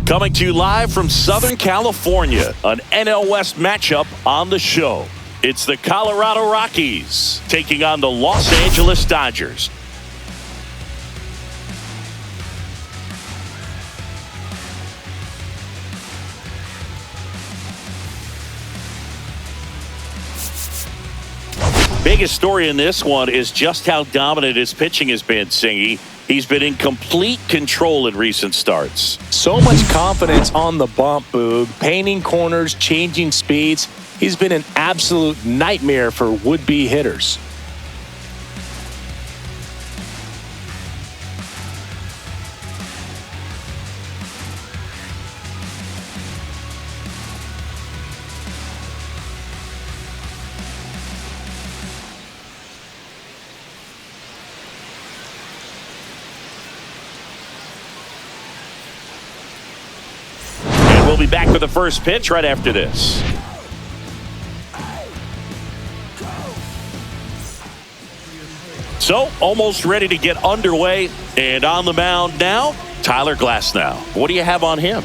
Coming to you live from Southern California, an NL West matchup on the show. It's the Colorado Rockies taking on the Los Angeles Dodgers. Biggest story in this one is just how dominant his pitching has been, Singy. He's been in complete control in recent starts. So much confidence on the bump, Boog. Painting corners, changing speeds. He's been an absolute nightmare for would-be hitters. We'll be back with the first pitch right after this. So, almost ready to get underway. And on the mound now, Tyler Glasnow. What do you have on him?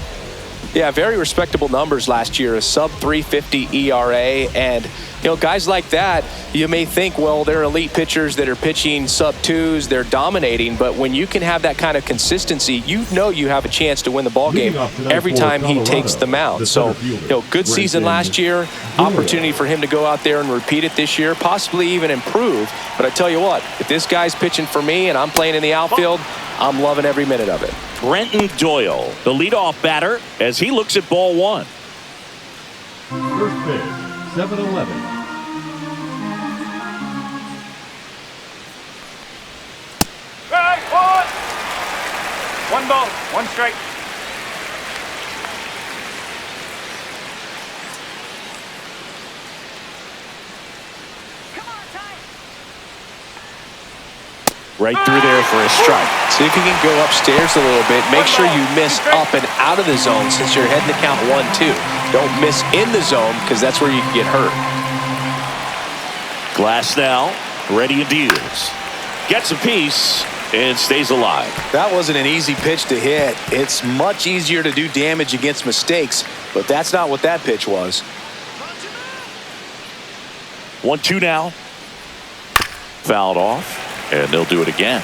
Yeah, very respectable numbers last year. A sub-350 ERA. And, you know, guys like that, you may think, well, they're elite pitchers that are pitching sub-2s. They're dominating. But when you can have that kind of consistency, you know you have a chance to win the ballgame every time he takes the mound. So, you know, good season last year. Opportunity for him to go out there and repeat it this year, possibly even improve. But I tell you what, if this guy's pitching for me and I'm playing in the outfield, I'm loving every minute of it. Brenton Doyle, the leadoff batter, as he looks at ball one. First pitch, 7-11. One ball, one strike. Right through there for a strike. See if you can go upstairs a little bit. Make sure you miss up and out of the zone since you're heading to count 1-2. Don't miss in the zone because that's where you can get hurt. Glasnow ready and deals. Gets a piece and stays alive. That wasn't an easy pitch to hit. It's much easier to do damage against mistakes, but that's not what that pitch was. 1-2 now. Fouled off. And they'll do it again.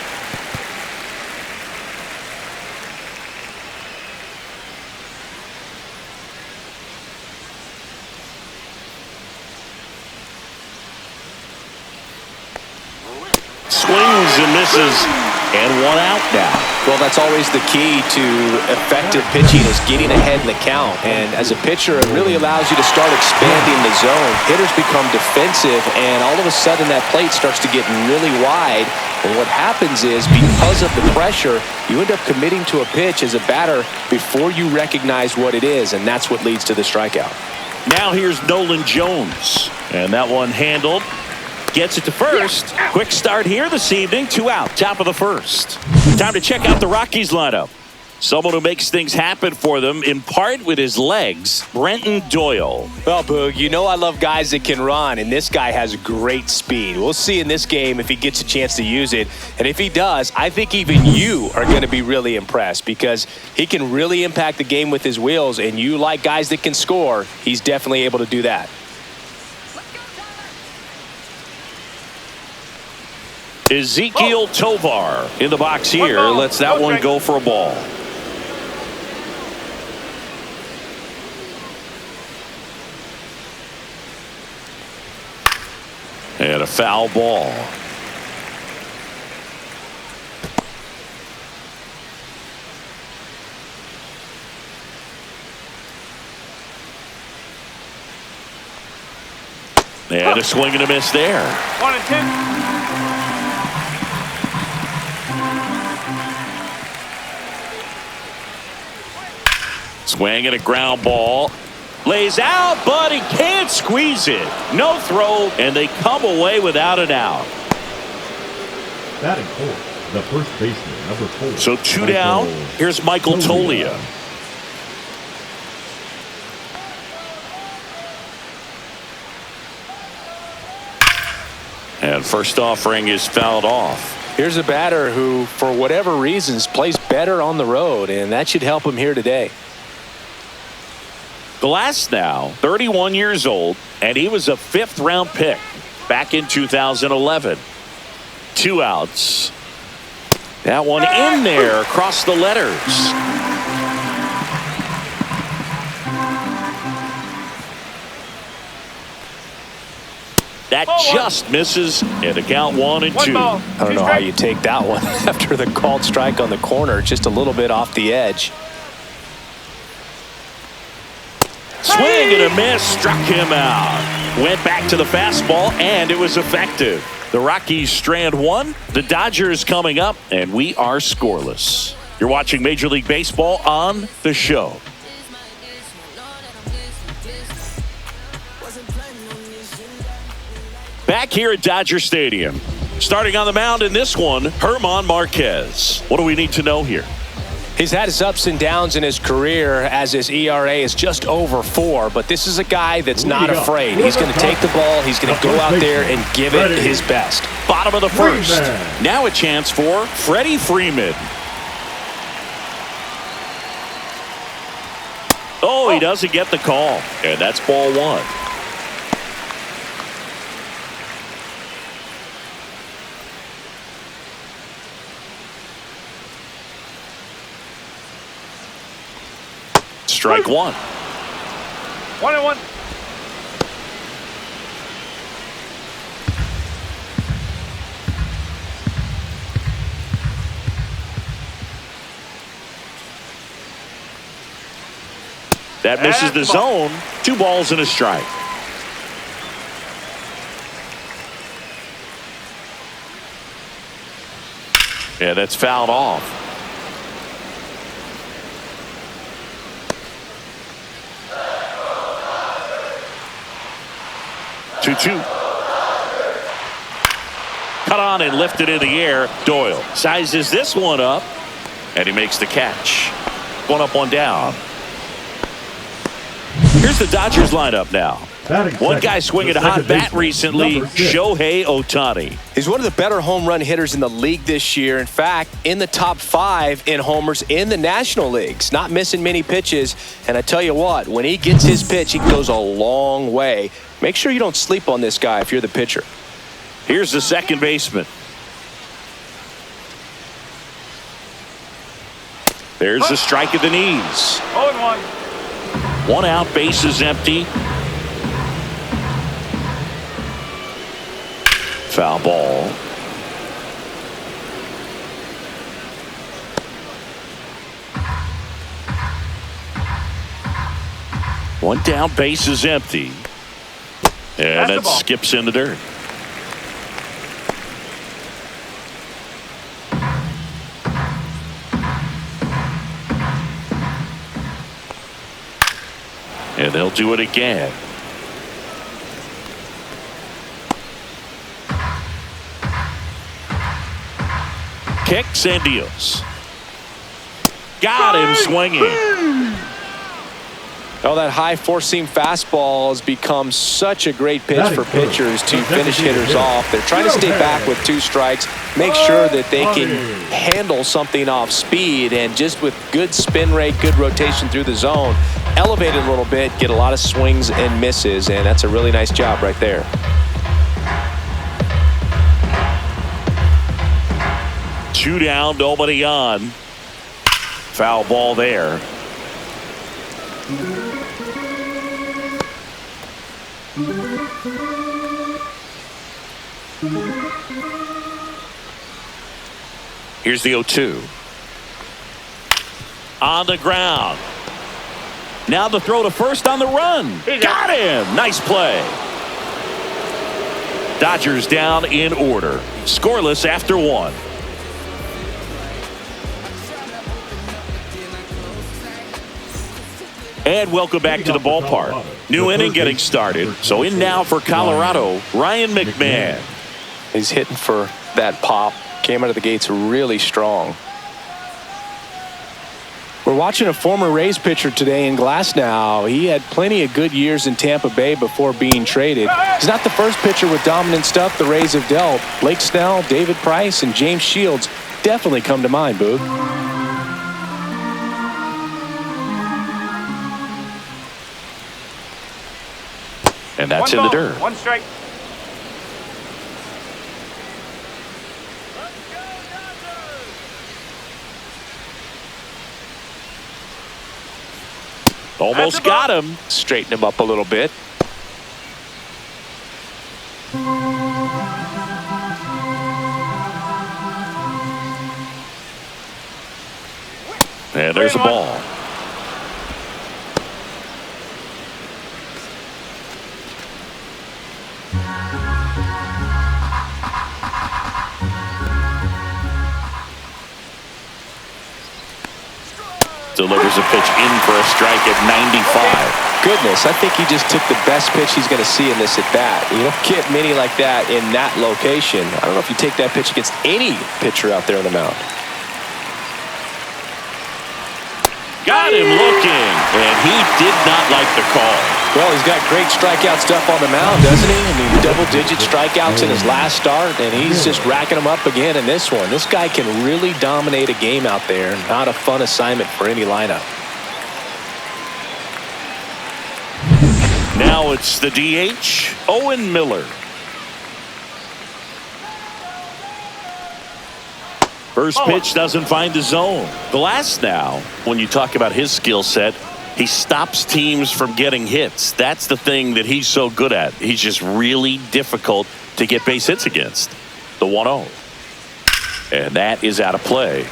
Swings and misses. And one out now. Well, that's always the key to effective pitching is getting ahead in the count. And as a pitcher, it really allows you to start expanding the zone. Hitters become defensive, and all of a sudden that plate starts to get really wide. And what happens is, because of the pressure, you end up committing to a pitch as a batter before you recognize what it is, and that's what leads to the strikeout. Now here's Nolan Jones. And that one handled. Gets it to first. Quick start here this evening. 2 out. Top of the first. Time to check out the Rockies lineup. Someone who makes things happen for them, in part with his legs, Brenton Doyle. Well, Boog, you know I love guys that can run, and this guy has great speed. We'll see in this game if he gets a chance to use it. And if he does, I think even you are going to be really impressed because he can really impact the game with his wheels, and you like guys that can score, he's definitely able to do that. Ezekiel Tovar in the box here. Lets that one go for a ball. And a foul ball. And a swing and a miss there. 1-2. Swing and a ground ball. Lays out, but he can't squeeze it. No throw, and they come away without an out. Batting fourth, the first baseman, number 4. So 2 down. Here's Michael Tolia. And first offering is fouled off. Here's a batter who, for whatever reasons, plays better on the road, and that should help him here today. Glass now 31 years old, and he was a 5th-round pick back in 2011. 2 outs. That one in there across the letters. That just misses, and the count 1-2. I don't know how you take that one after the called strike on the corner, just a little bit off the edge. Swing and a miss, struck him out. Went back to the fastball, and it was effective. The Rockies strand 1. The Dodgers coming up, and we are scoreless. You're watching Major League Baseball on The Show. Back here at Dodger Stadium. Starting on the mound in this one, Germán Marquez. What do we need to know here? He's had his ups and downs in his career as his ERA is just over 4, but this is a guy that's not afraid. He's going to take the ball. He's going to go out there and give it his best. Bottom of the first. Now a chance for Freddie Freeman. Oh, he doesn't get the call, and that's ball 1. Strike 1. 1-1. That misses the zone. 2 balls and a strike. Yeah, that's fouled off. 2-2. Cut on and lifted in the air. Doyle sizes this one up, and he makes the catch. 1 up, 1 down. Here's the Dodgers lineup now. One guy swinging a hot bat recently, Shohei Ohtani. He's one of the better home run hitters in the league this year. In fact, in the top 5 in homers in the National Leagues. Not missing many pitches. And I tell you what, when he gets his pitch, he goes a long way. Make sure you don't sleep on this guy if you're the pitcher. Here's the second baseman. There's the strike at the knees. 0-1. 1 out, base is empty. Foul ball. One down, base is empty. And that skips in the dirt. And they'll do it again. Kicks and deals. Got him swinging. Oh, that high four-seam fastball has become such a great pitch for pitchers to finish hitters off. They're trying to stay back with 2 strikes, make sure that they can handle something off speed, and just with good spin rate, good rotation through the zone, elevate it a little bit, get a lot of swings and misses, and that's a really nice job right there. Two down, nobody on. Foul ball there. Here's the 0-2. On the ground. Now the throw to first on the run. Got him. Nice play. Dodgers down in order. Scoreless after 1. And welcome back to the ballpark. New inning getting started. So in now for Colorado, Ryan McMahon. He's hitting for that pop. Came out of the gates really strong. We're watching a former Rays pitcher today in Glasnow. He had plenty of good years in Tampa Bay before being traded. He's not the first pitcher with dominant stuff the Rays have dealt. Blake Snell, David Price, and James Shields definitely come to mind, Boog. And that's in One the ball, dirt. one strike. Almost got him. Straighten him up a little bit. And there's a ball. Delivers a pitch in for a strike at 95. Goodness, I think he just took the best pitch he's going to see in this at bat. You don't get many like that in that location. I don't know if you take that pitch against any pitcher out there on the mound. Got him looking, and he did not like the call. Well, he's got great strikeout stuff on the mound, doesn't he? I mean, double-digit strikeouts in his last start, and he's just racking them up again in this one. This guy can really dominate a game out there. Not a fun assignment for any lineup. Now it's the DH, Owen Miller. First pitch doesn't find the zone. Glass now, when you talk about his skill set, he stops teams from getting hits. That's the thing that he's so good at. He's just really difficult to get base hits against. The 1-0. And that is out of play.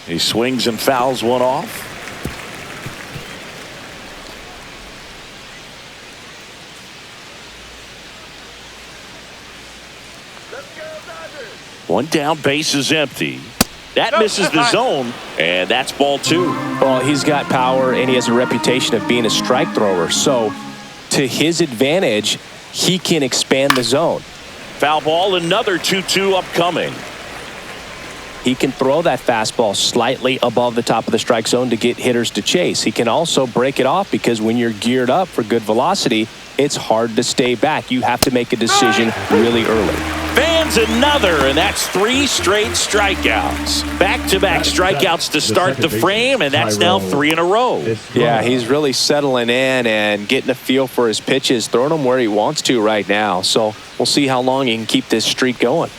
He swings and fouls one off. One down, base is empty. That misses the zone, and that's ball 2. Well, he's got power, and he has a reputation of being a strike thrower. So, to his advantage, he can expand the zone. Foul ball, another 2-2 upcoming. He can throw that fastball slightly above the top of the strike zone to get hitters to chase. He can also break it off because when you're geared up for good velocity, it's hard to stay back. You have to make a decision really early. Fans another, and that's 3 straight strikeouts. Back-to-back strikeouts to start the frame, and that's now 3 in a row. Yeah, he's really settling in and getting a feel for his pitches, throwing them where he wants to right now. So we'll see how long he can keep this streak going.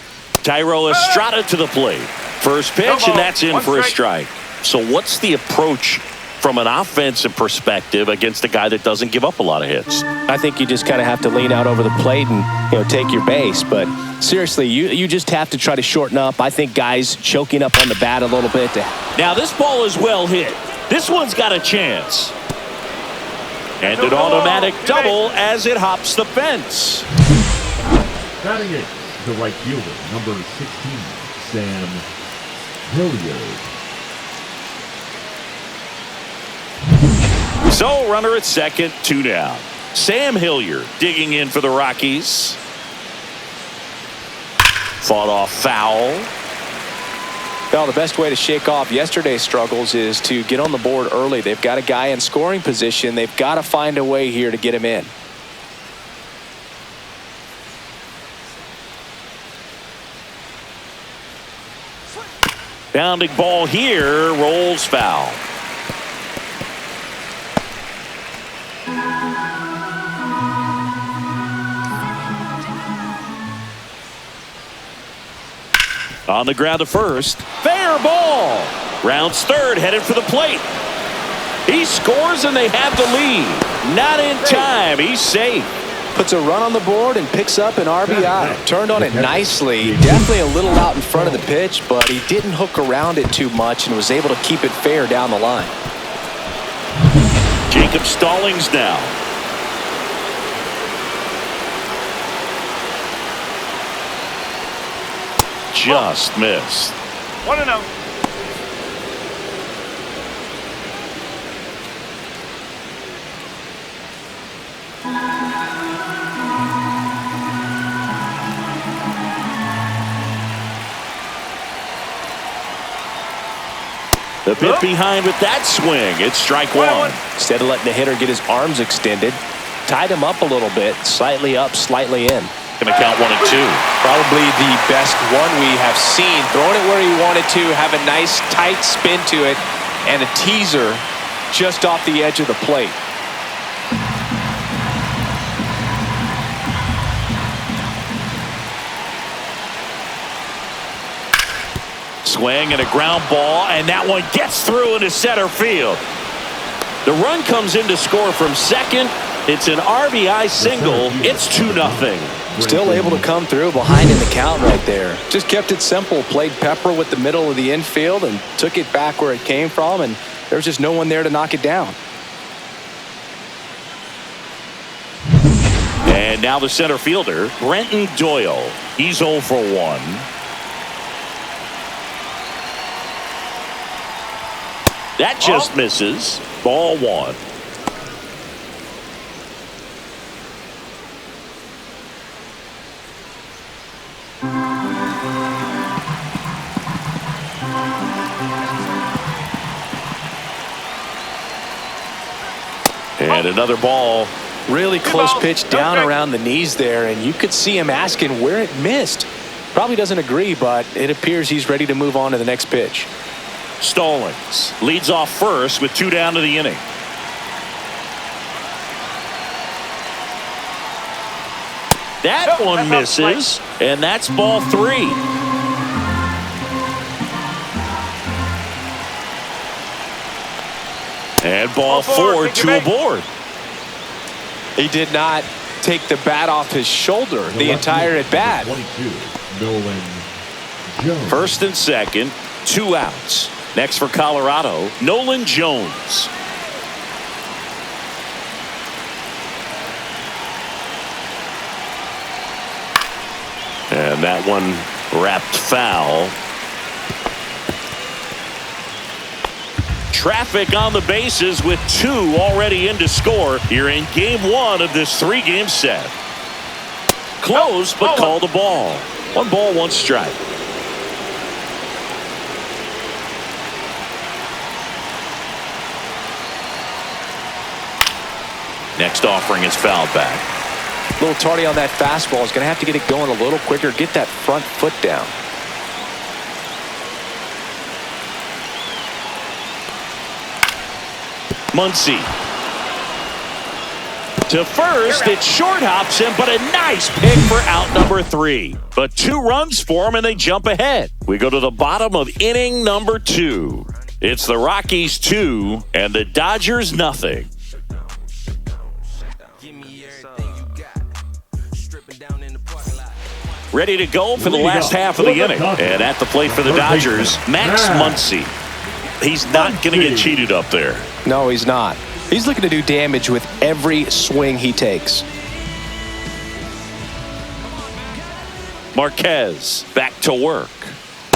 Tyro Estrada to the plate. First pitch, and that's in for a strike. So what's the approach from an offensive perspective against a guy that doesn't give up a lot of hits? I think you just kind of have to lean out over the plate and take your base. But seriously, you just have to try to shorten up. I think guys choking up on the bat a little bit. Now this ball is well hit. This one's got a chance. And an automatic double as it hops the fence. Batting it, the right fielder, number 16, Sam Hilliard. So runner at second, 2 down. Sam Hilliard digging in for the Rockies. Fought off foul. Well, the best way to shake off yesterday's struggles is to get on the board early. They've got a guy in scoring position. They've got to find a way here to get him in. Bounding ball here, rolls foul. On the ground to first. Fair ball. Rounds third, headed for the plate. He scores and they have the lead. Not in time. He's safe. Puts a run on the board and picks up an RBI. Turned on it nicely. Definitely a little out in front of the pitch, but he didn't hook around it too much and was able to keep it fair down the line. Jacob Stallings now. Just missed. 1-0. The bit behind with that swing. It's strike 1. Instead of letting the hitter get his arms extended, tied him up a little bit, slightly up, slightly in. Going to count 1-2. Probably the best one we have seen. Throwing it where he wanted to, have a nice tight spin to it, and a teaser just off the edge of the plate. Swing and a ground ball, and that one gets through into center field. The run comes in to score from second. It's an RBI single. It's 2-0. Still able to come through behind in the count right there. Just kept it simple. Played pepper with the middle of the infield and took it back where it came from, and there's just no one there to knock it down. And now the center fielder, Brenton Doyle. He's 0 for 1. That just misses. Ball 1. And another ball. Really close pitch down around the knees there, and you could see him asking where it missed. Probably doesn't agree, but it appears he's ready to move on to the next pitch. Stallings leads off first with 2 down to the inning. That one misses, and that's ball 3. And ball 4, 2 aboard. He did not take the bat off his shoulder the entire at bat. First and second, 2 outs. Next for Colorado, Nolan Jones. And that one wrapped foul. Traffic on the bases with 2 already in to score. You're in game 1 of this 3-game set. Close, but called a ball. 1 ball, 1 strike. Next offering is fouled back. A little tardy on that fastball. Is going to have to get it going a little quicker. Get that front foot down. Muncy to first. It short hops him, but a nice pick for out number 3. But 2 runs for him, and they jump ahead. We go to the bottom of inning number 2. It's the Rockies 2 and the Dodgers nothing. Ready to go for the last half of the inning. And at the plate for the Dodgers, Max Muncy. He's not going to get cheated up there. No, he's not. He's looking to do damage with every swing he takes. Marquez back to work.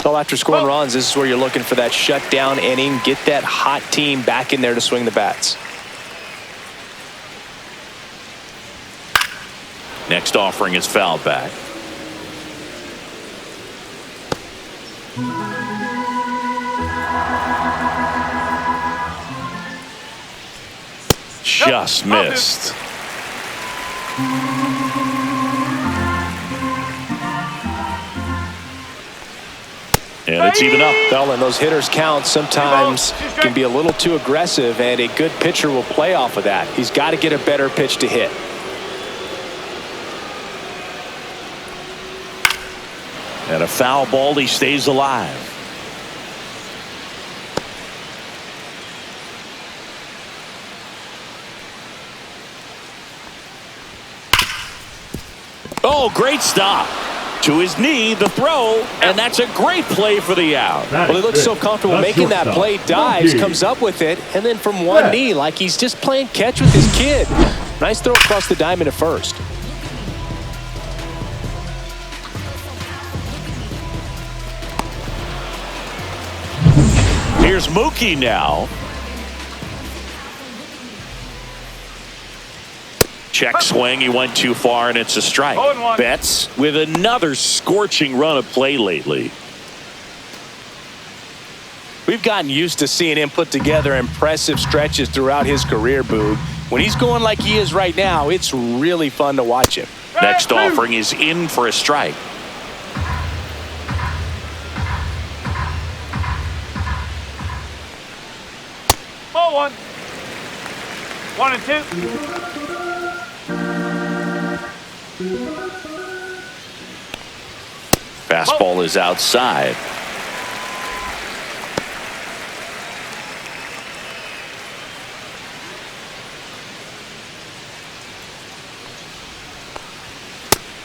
So after scoring runs, this is where you're looking for that shutdown inning. Get that hot team back in there to swing the bats. Next offering is fouled back. Just missed. And it's even up. Well, and those hitters count sometimes can be a little too aggressive, and a good pitcher will play off of that. He's got to get a better pitch to hit. And a foul ball, he stays alive. Oh, great stop. To his knee, the throw, and that's a great play for the out. Well, he looks so comfortable making that play, dives, comes up with it, and then from one knee, like he's just playing catch with his kid. Nice throw across the diamond at first. Here's Mookie now. Check swing, he went too far, and it's a strike. Betts with another scorching run of play lately. We've gotten used to seeing him put together impressive stretches throughout his career, Boog. When he's going like he is right now, it's really fun to watch him. Next offering is in for a strike. Ball 1. 1 and 2. Fastball is outside.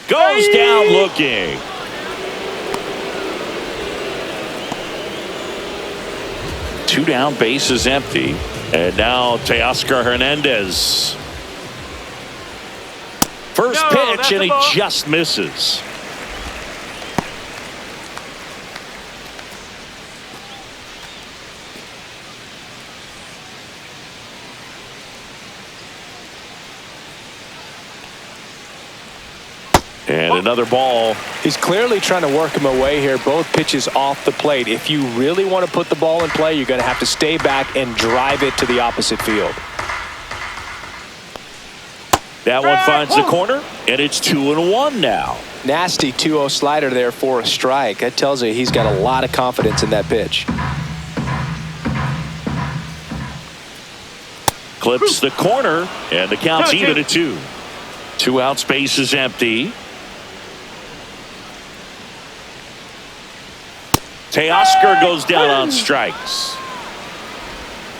Goes down looking. Two down, base is empty. And now Teoscar Hernandez. First pitch, and he just misses. And another ball. He's clearly trying to work him away here. Both pitches off the plate. If you really want to put the ball in play, you're going to have to stay back and drive it to the opposite field. That one finds the corner, and it's 2-1 now. Nasty 2-0 slider there for a strike. That tells you he's got a lot of confidence in that pitch. Clips the corner, and the count's even at 2. 2 outs, base is empty. Teoscar goes down on strikes.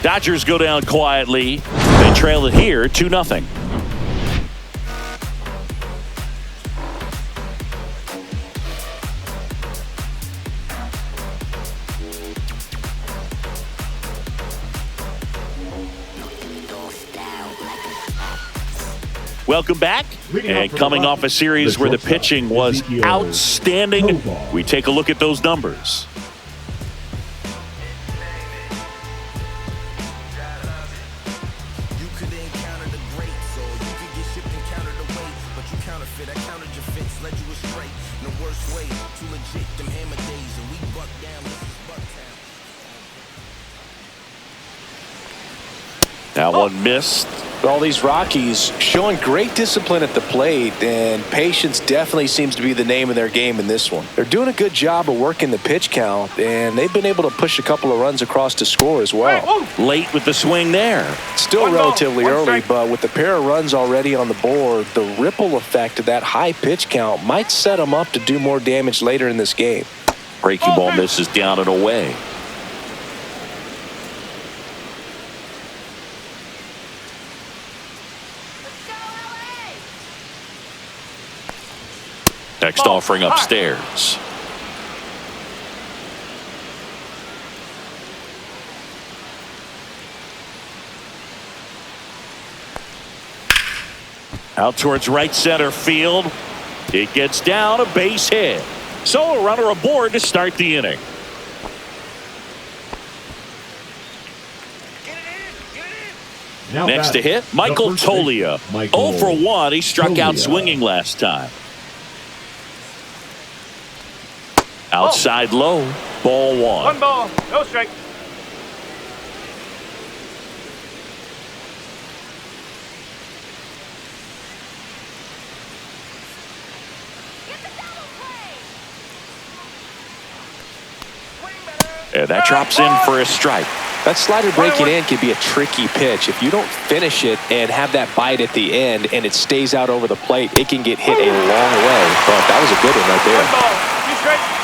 Dodgers go down quietly. They trail it here 2-0. Welcome back. And coming off a series where the pitching was outstanding, we take a look at those numbers. That one missed. All these Rockies showing great discipline at the plate, and patience definitely seems to be the name of their game in this one. They're doing a good job of working the pitch count, and they've been able to push a couple of runs across to score as well. Late with the swing there. Still relatively early, but with the pair of runs already on the board, the ripple effect of that high pitch count might set them up to do more damage later in this game. Breaking ball misses down and away. Next offering upstairs. Out towards right center field. It gets down, a base hit. So a runner aboard to start the inning. Next to hit, Michael Toglia. 0 for 1. He struck out swinging last time. Outside low, ball 1. 1 ball, no strike. And that drops in for a strike. That slider breaking in can be a tricky pitch. If you don't finish it and have that bite at the end and it stays out over the plate, it can get hit a long way. But that was a good one right there. 1 ball, 2 strikes.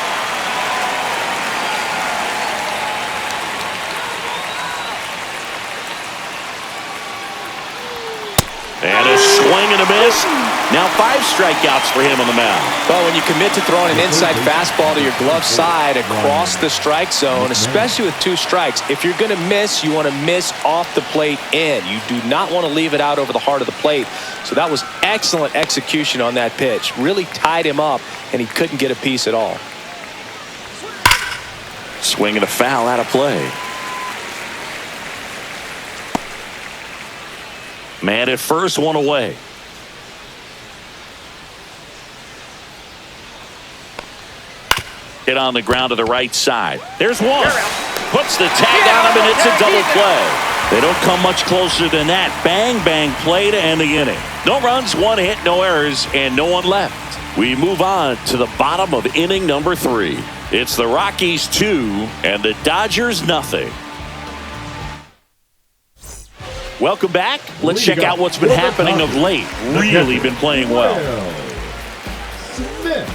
And a swing and a miss. Now 5 strikeouts for him on the mound. Well, when you commit to throwing an inside fastball to your glove side across the strike zone, especially with 2 strikes, if you're going to miss, you want to miss off the plate in. You do not want to leave it out over the heart of the plate. So that was excellent execution on that pitch. Really tied him up, and he couldn't get a piece at all. Swing and a foul out of play. Man at first, 1 away. Hit on the ground to the right side. There's 1. Puts the tag on him, and it's a double play. They don't come much closer than that. Bang, bang play to end the inning. No runs, 1 hit, no errors, and no one left. We move on to the bottom of inning number 3. It's the Rockies 2 and the Dodgers nothing. Welcome back. Let's check out what's been happening of late. Really been playing well. Smith.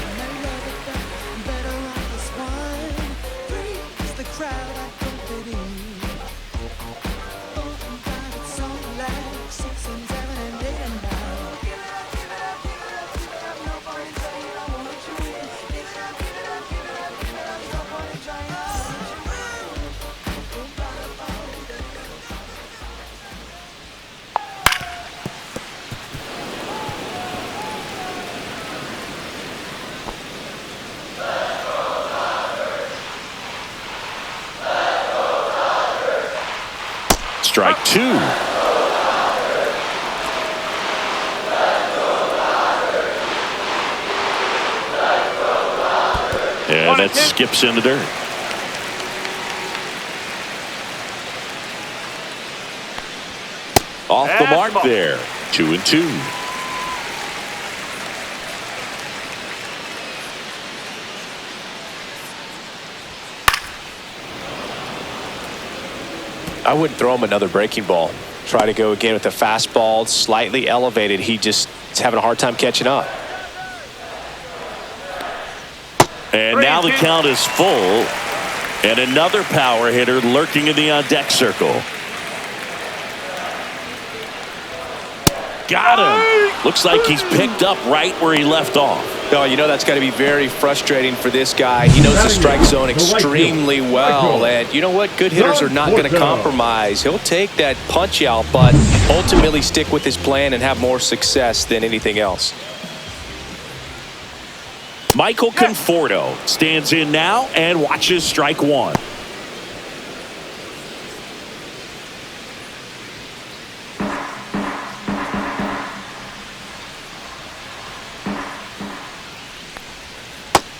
Strike 2. And that skips in the dirt. Off the mark there. 2-2. I wouldn't throw him another breaking ball. Try to go again with the fastball, slightly elevated. He's having a hard time catching up. And now the count is full. And another power hitter lurking in the on-deck circle. Got him. Looks like he's picked up right where he left off. Oh, you know that's got to be very frustrating for this guy. He knows the strike zone extremely well. And you know what? Good hitters are not going to compromise. He'll take that punch out, but ultimately stick with his plan and have more success than anything else. Michael Conforto stands in now and watches strike 1.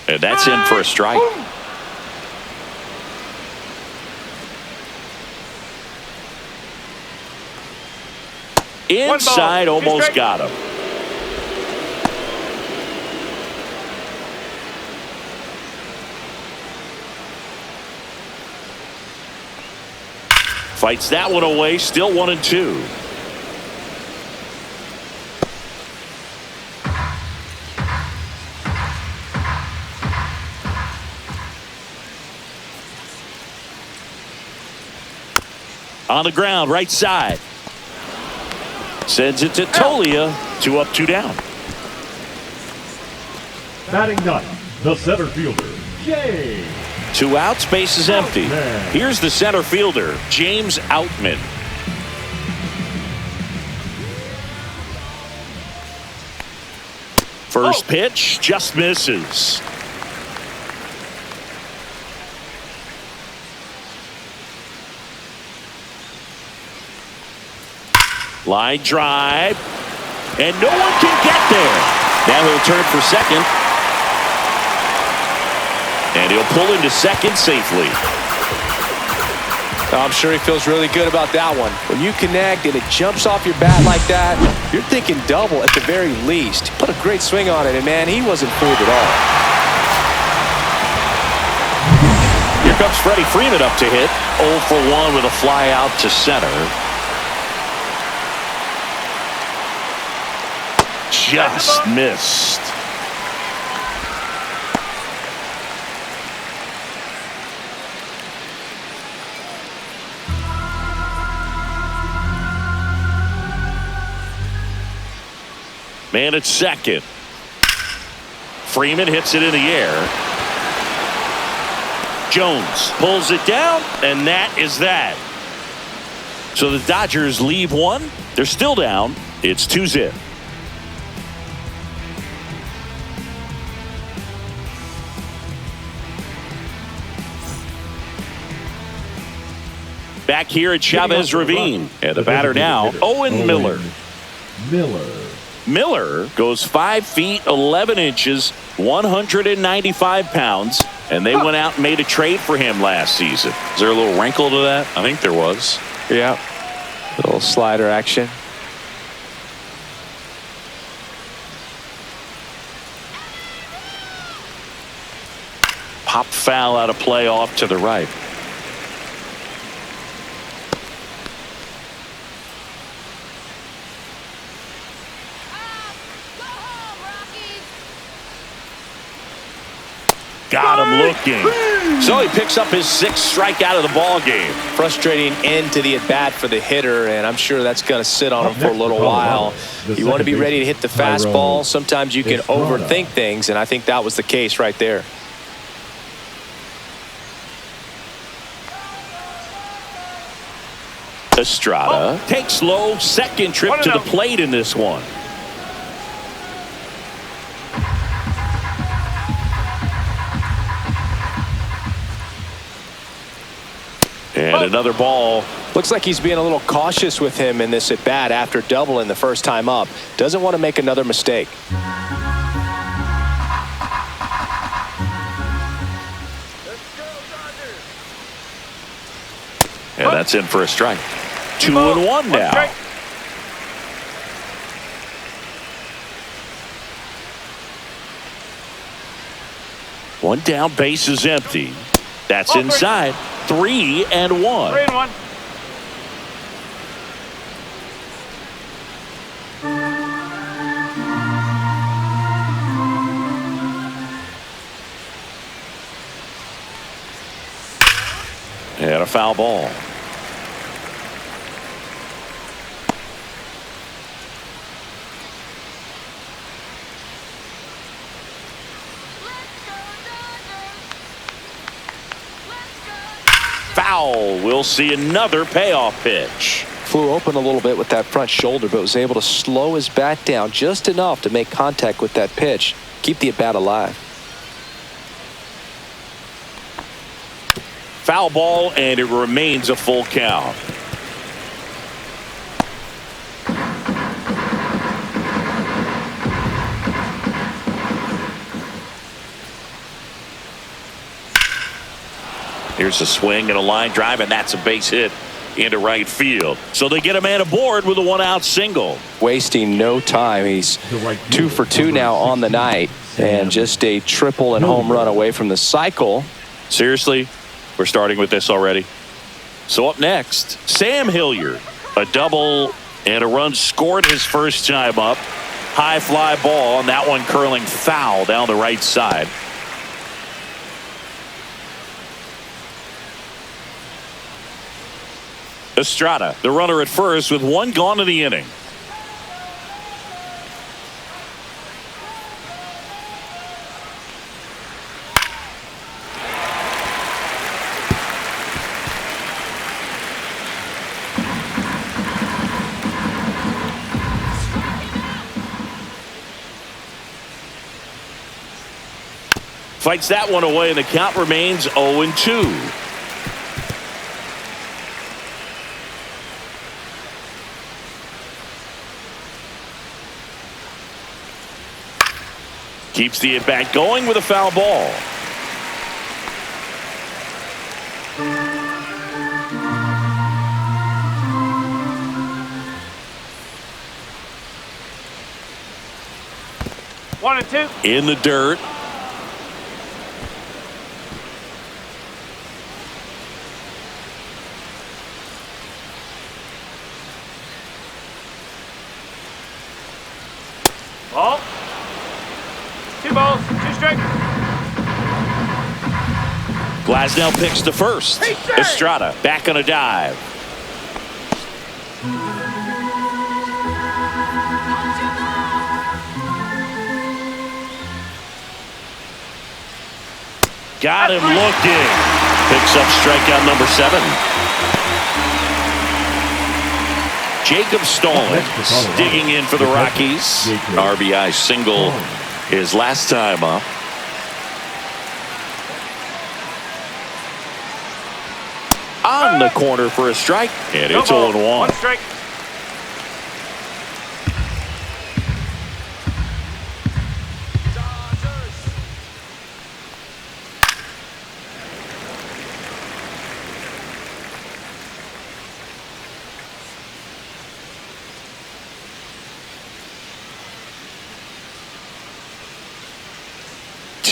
And that's in for a strike. Inside, almost got him. Fights that one away, still 1-2. On the ground, right side. Sends it to Tolia. 2 up, 2 down. Batting ninth, the center fielder, Jay. 2 outs, base is empty. Here's the center fielder, James Outman. First pitch, just misses. Line drive, and no one can get there. Now he'll turn for second, and he'll pull into second safely. I'm sure he feels really good about that one. When you connect and it jumps off your bat like that, you're thinking double at the very least. He put a great swing on it, and man, he wasn't fooled at all. Here comes Freddie Freeman up to hit. 0 for 1 with a fly out to center. Just missed. Man at second. Freeman hits it in the air. Jones pulls it down, and that is that. So the Dodgers leave one. They're still down. It's 2-0. Back here at Chavez Ravine. And the batter now, Owen Miller. Miller goes 5 feet 11 inches, 195 pounds, and they went out and made a trade for him last season. Is there a little wrinkle to that? I think there was. Yeah. Little slider action. Pop foul out of play off to the right. Got him looking. So he picks up his 6th strikeout of the ball game. Frustrating end to the at-bat for the hitter, and I'm sure that's going to sit on him for a little while. You want to be ready to hit the fastball. Sometimes you can overthink things, and I think that was the case right there. Estrada takes low, second trip to the plate in this one. And another ball. Looks like he's being a little cautious with him in this at bat after doubling the first time up. Doesn't want to make another mistake. And that's in for a strike. 2-1 now. One down, base is empty. That's inside. 3-1. 3-1. And a foul ball. Foul. We'll see another payoff pitch. Flew open a little bit with that front shoulder, but was able to slow his bat down just enough to make contact with that pitch. Keep the at-bat alive. Foul ball, and it remains a full count. Here's a swing and a line drive, and that's a base hit into right field. So they get a man aboard with a 1-out single. Wasting no time. He's 2 for 2 now on the night, and just a triple and home run away from the cycle. Seriously, we're starting with this already. So up next, Sam Hilliard, a double and a run scored his first time up. High fly ball, and that one curling foul down the right side. Estrada, the runner at first with one gone in the inning. Fights that one away, and the count remains 0-2. Keeps the at-bat going with a foul ball. One and two. In the dirt. Ball. 2 balls, 2 strikes. Glasnow picks to first. Estrada back on a dive. Got him looking. Picks up strikeout number 7. Jacob Stallings digging in for the Rockies. RBI single his last time up. On the corner for a strike, and it's 0-1. 1 strike.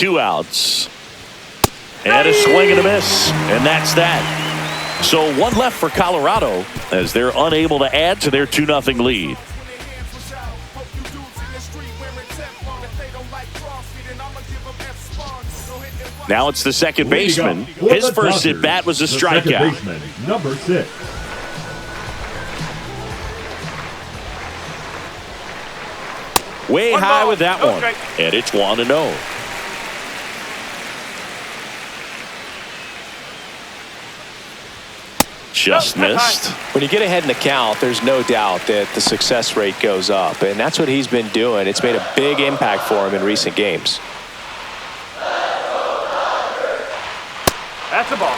2 outs. And a swing and a miss. And that's that. So 1 left for Colorado as they're unable to add to their 2-0 lead. Now it's the second baseman. His first at bat was a strikeout. Second baseman, number 6. Way high with that one. strike. And it's 1-0. Just missed. When you get ahead in the count, there's no doubt that the success rate goes up, and that's what he's been doing. It's made a big impact for him in recent games. That's the ball.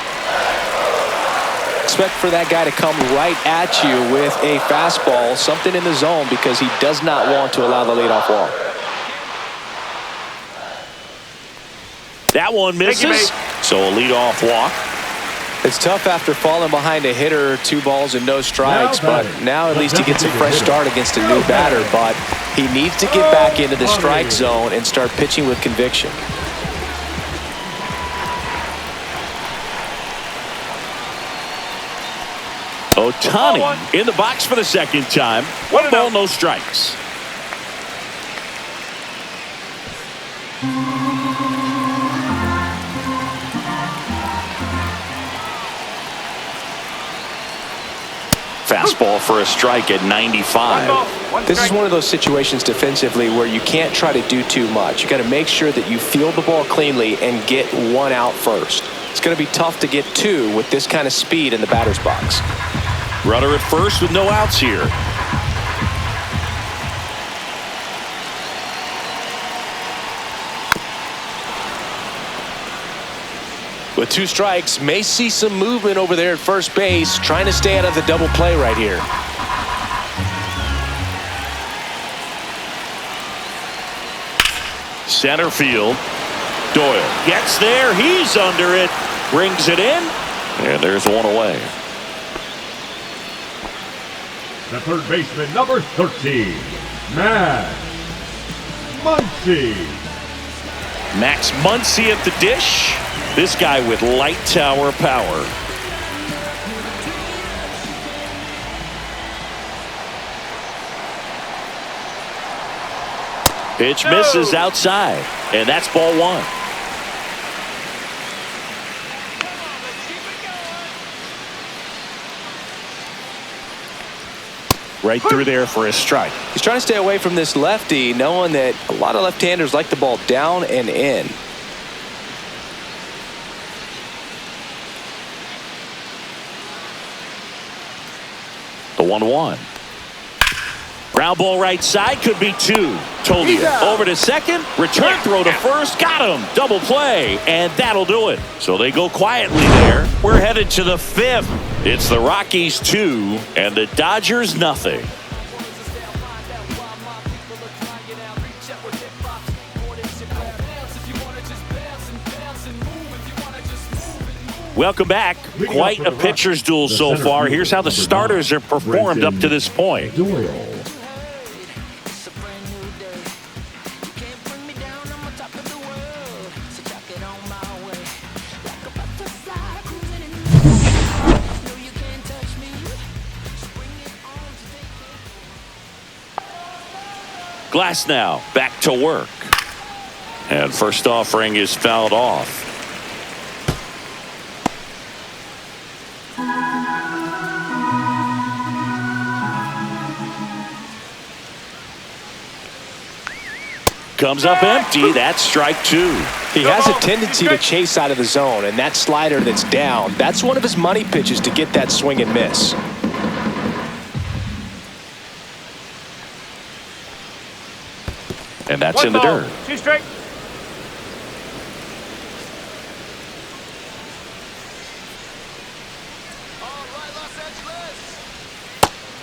Expect for that guy to come right at you with a fastball, something in the zone, because he does not want to allow the leadoff walk. That one misses. So a leadoff walk. It's tough after falling behind a hitter, 2 balls and no strikes, but now at least he gets a fresh start against a new batter. But he needs to get back into the strike zone and start pitching with conviction. Ohtani in the box for the second time. 1 ball, no strikes. Fastball for a strike at 95. This is one of those situations defensively where you can't try to do too much. You got to make sure that you field the ball cleanly and get 1 out first. It's going to be tough to get 2 with this kind of speed in the batter's box. Runner at first with no outs here. With 2 strikes, may see some movement over there at first base, trying to stay out of the double play right here. Center field. Doyle gets there. He's under it. Brings it in. And there's 1 away. The third baseman, number 13, Max Muncy. Max Muncy at the dish. This guy with light tower power. Pitch misses outside, and that's ball 1. Right through there for a strike. He's trying to stay away from this lefty, knowing that a lot of left-handers like the ball down and in. The 1-1. Ground ball right side, could be 2. Tolia over to second, return throw to first, got him, double play, and that'll do it. So they go quietly there. We're headed to the 5th. It's the Rockies 2 and the Dodgers nothing. Welcome back. Quite a pitcher's duel so far. Here's how the starters have performed up to this point. Doyle. Glass now back to work. And first offering is fouled off. Comes up empty. That's strike 2. He has a tendency to chase out of the zone, and that slider that's down, that's one of his money pitches to get that swing and miss. And that's 1 in the ball, dirt. 2 strike.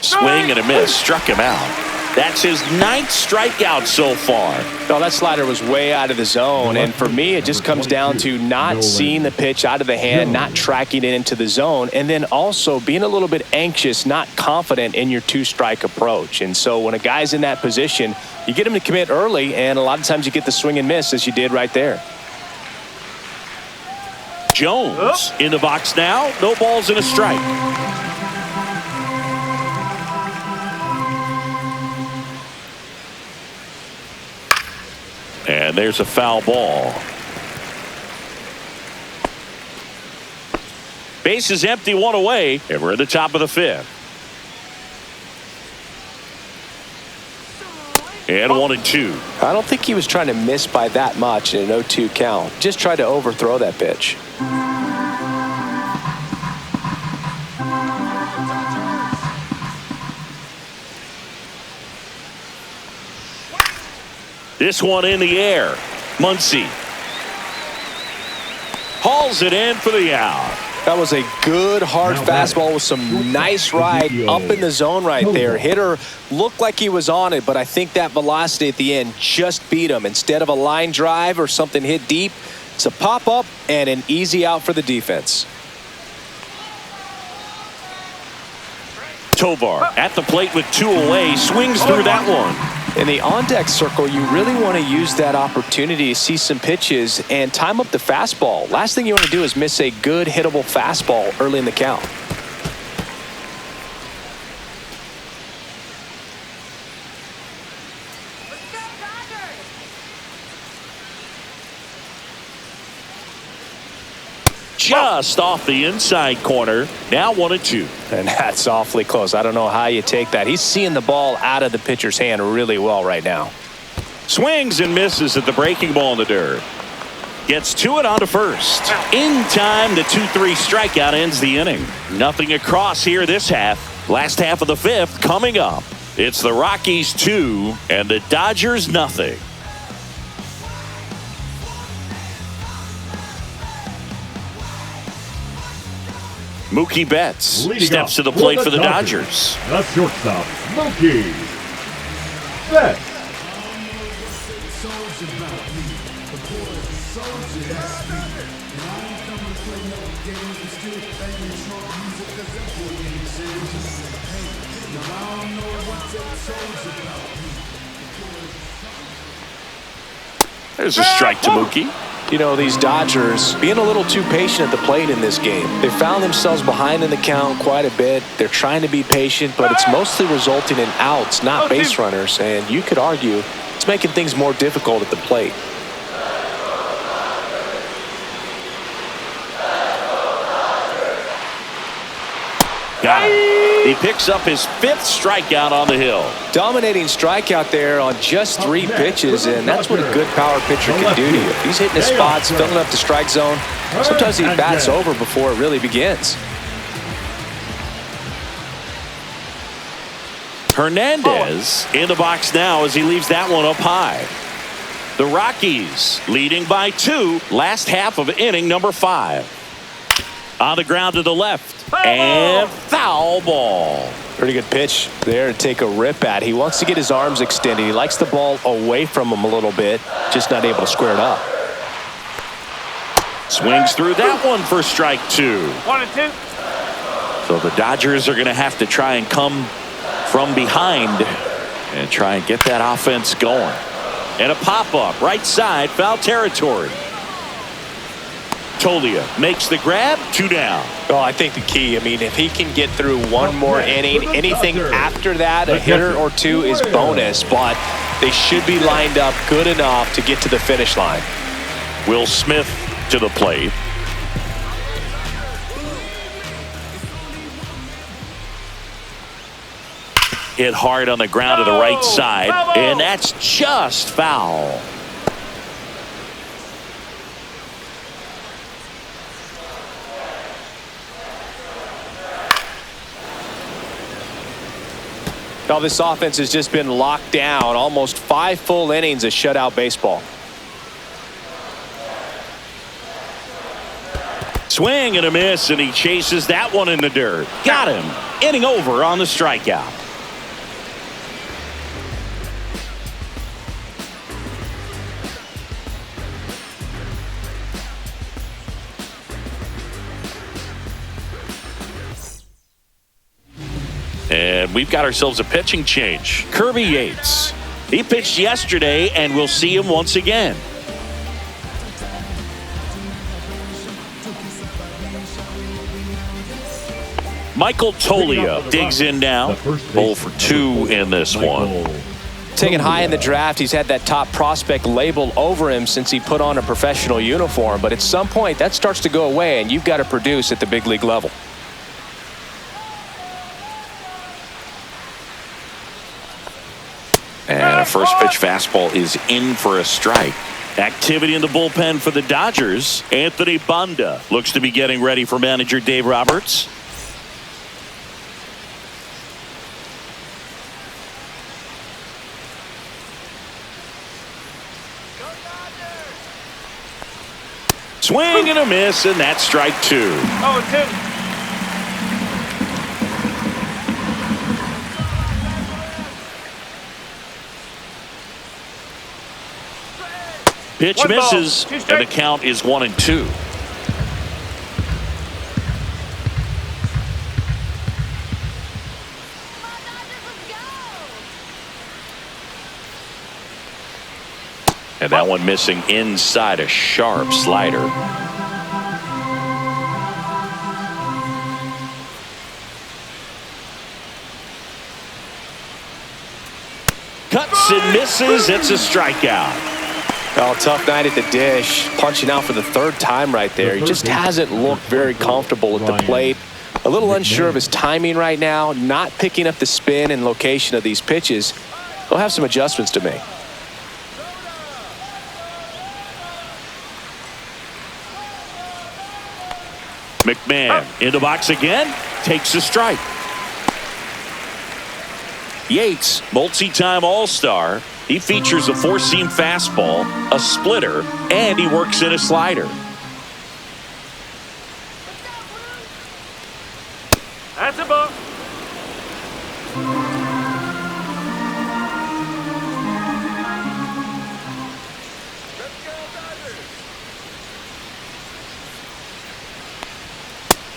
Swing and a miss. Struck him out. That's his 9th strikeout so far. No, that slider was way out of the zone, and for me, it just comes down to not seeing the pitch out of the hand, not tracking it into the zone, and then also being a little bit anxious, not confident in your 2-strike approach. And so when a guy's in that position, you get him to commit early, and a lot of times you get the swing and miss as you did right there. Jones in the box now. No balls and a strike. And there's a foul ball. Base is empty, one away, and we're at the top of the fifth. And 1-2. I don't think he was trying to miss by that much in an 0-2 count. Just tried to overthrow that pitch. This one in the air. Muncy hauls it in for the out. That was a good hard fastball with some nice ride up in the zone right there. Hitter looked like he was on it, but I think that velocity at the end just beat him. Instead of a line drive or something hit deep, it's a pop up and an easy out for the defense. Tovar at the plate with 2 away, swings through that one. In the on-deck circle, you really want to use that opportunity to see some pitches and time up the fastball. Last thing you want to do is miss a good hittable fastball early in the count. Just off the inside corner. Now 1-2. And that's awfully close. I don't know how you take that. He's seeing the ball out of the pitcher's hand really well right now. Swings and misses at the breaking ball in the dirt. Gets to it onto first. In time, the 2-3 strikeout ends the inning. Nothing across here this half. Last half of the fifth coming up. It's the Rockies 2 and the Dodgers nothing. Mookie Betts steps to the plate for the Dodgers. The shortstop, Mookie Betts. There's a strike to Mookie. You know, these Dodgers being a little too patient at the plate in this game. They found themselves behind in the count quite a bit. They're trying to be patient, but it's mostly resulting in outs, not base runners. And you could argue it's making things more difficult at the plate. Got it. He picks up his 5th strikeout on the hill. Dominating strikeout there on just 3 pitches, and that's what a good power pitcher can do to you. If he's hitting his spots, filling up the strike zone, sometimes he bats over before it really begins. Hernandez in the box now as he leaves that one up high. The Rockies leading by 2, last half of inning number 5. On the ground to the left. And foul ball. Pretty good pitch there to take a rip at. He wants to get his arms extended. He likes the ball away from him a little bit, just not able to square it up. Swings through that one for strike 2. 1-2. So the Dodgers are going to have to try and come from behind and try and get that offense going. And a pop-up right side, foul territory. Tolia makes the grab, 2 down. Well, I think the key, if he can get through one more inning, anything after that, a hitter or 2 is bonus, but they should be lined up good enough to get to the finish line. Will Smith to the plate. Hit hard on the ground to the right side, and that's just foul. Now this offense has just been locked down. Almost 5 full innings of shutout baseball. Swing and a miss, and he chases that one in the dirt. Got him. Inning over on the strikeout. And we've got ourselves a pitching change. Kirby Yates. He pitched yesterday, and we'll see him once again. Michael Tolio digs in now. 0 for 2 in this one. Taken high in the draft, he's had that top prospect label over him since he put on a professional uniform. But at some point, that starts to go away, and you've got to produce at the big league level. And a first pitch fastball is in for a strike. Activity in the bullpen for the Dodgers. Anthony Banda looks to be getting ready for manager Dave Roberts. Swing and a miss, and that's strike 2. 0-2. Pitch One ball, misses, 2 and strikes. the count is 1-2. And that one missing inside, a sharp slider. Cuts and misses. It's a strikeout. Oh, tough night at the dish. Punching out for the 3rd time right there. He just hasn't looked very comfortable at the plate. A little unsure of his timing right now. Not picking up the spin and location of these pitches. He'll have some adjustments to make. McMahon in the box again. Takes a strike. Yates, multi-time All-Star. He features a 4-seam fastball, a splitter, and he works in a slider. That's a ball.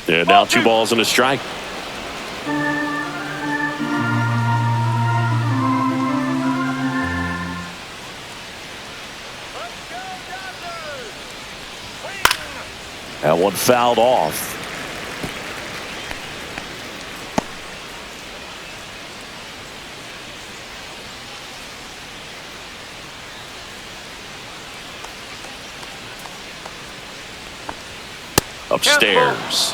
And now 2 balls and a strike. That one fouled off. Upstairs.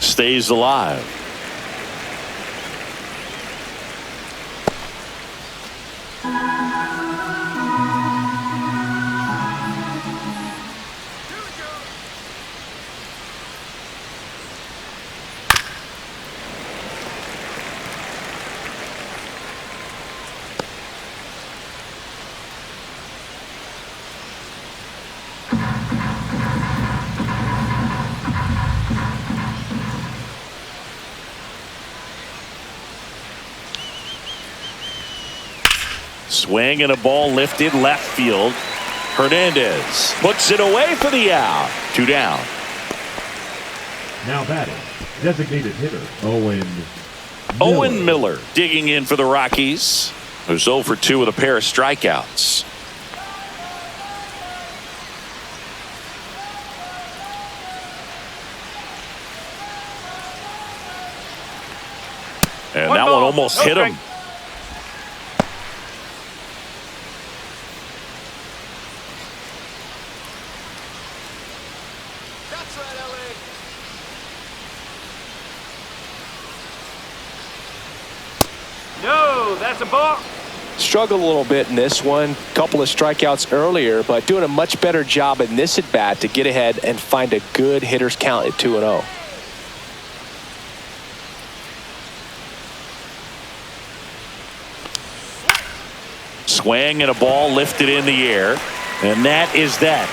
Stays alive. Swing and a ball lifted left field. Hernandez puts it away for the out. 2 down. Now batting, designated hitter Owen Owen Miller digging in for the Rockies, who's 0 for 2 with a pair of strikeouts. And that one almost hit him. No, that's a ball. Struggled a little bit in this one. Couple of strikeouts earlier, but doing a much better job in this at bat to get ahead and find a good hitter's count at 2-0. Swing and a ball lifted in the air, and that is that.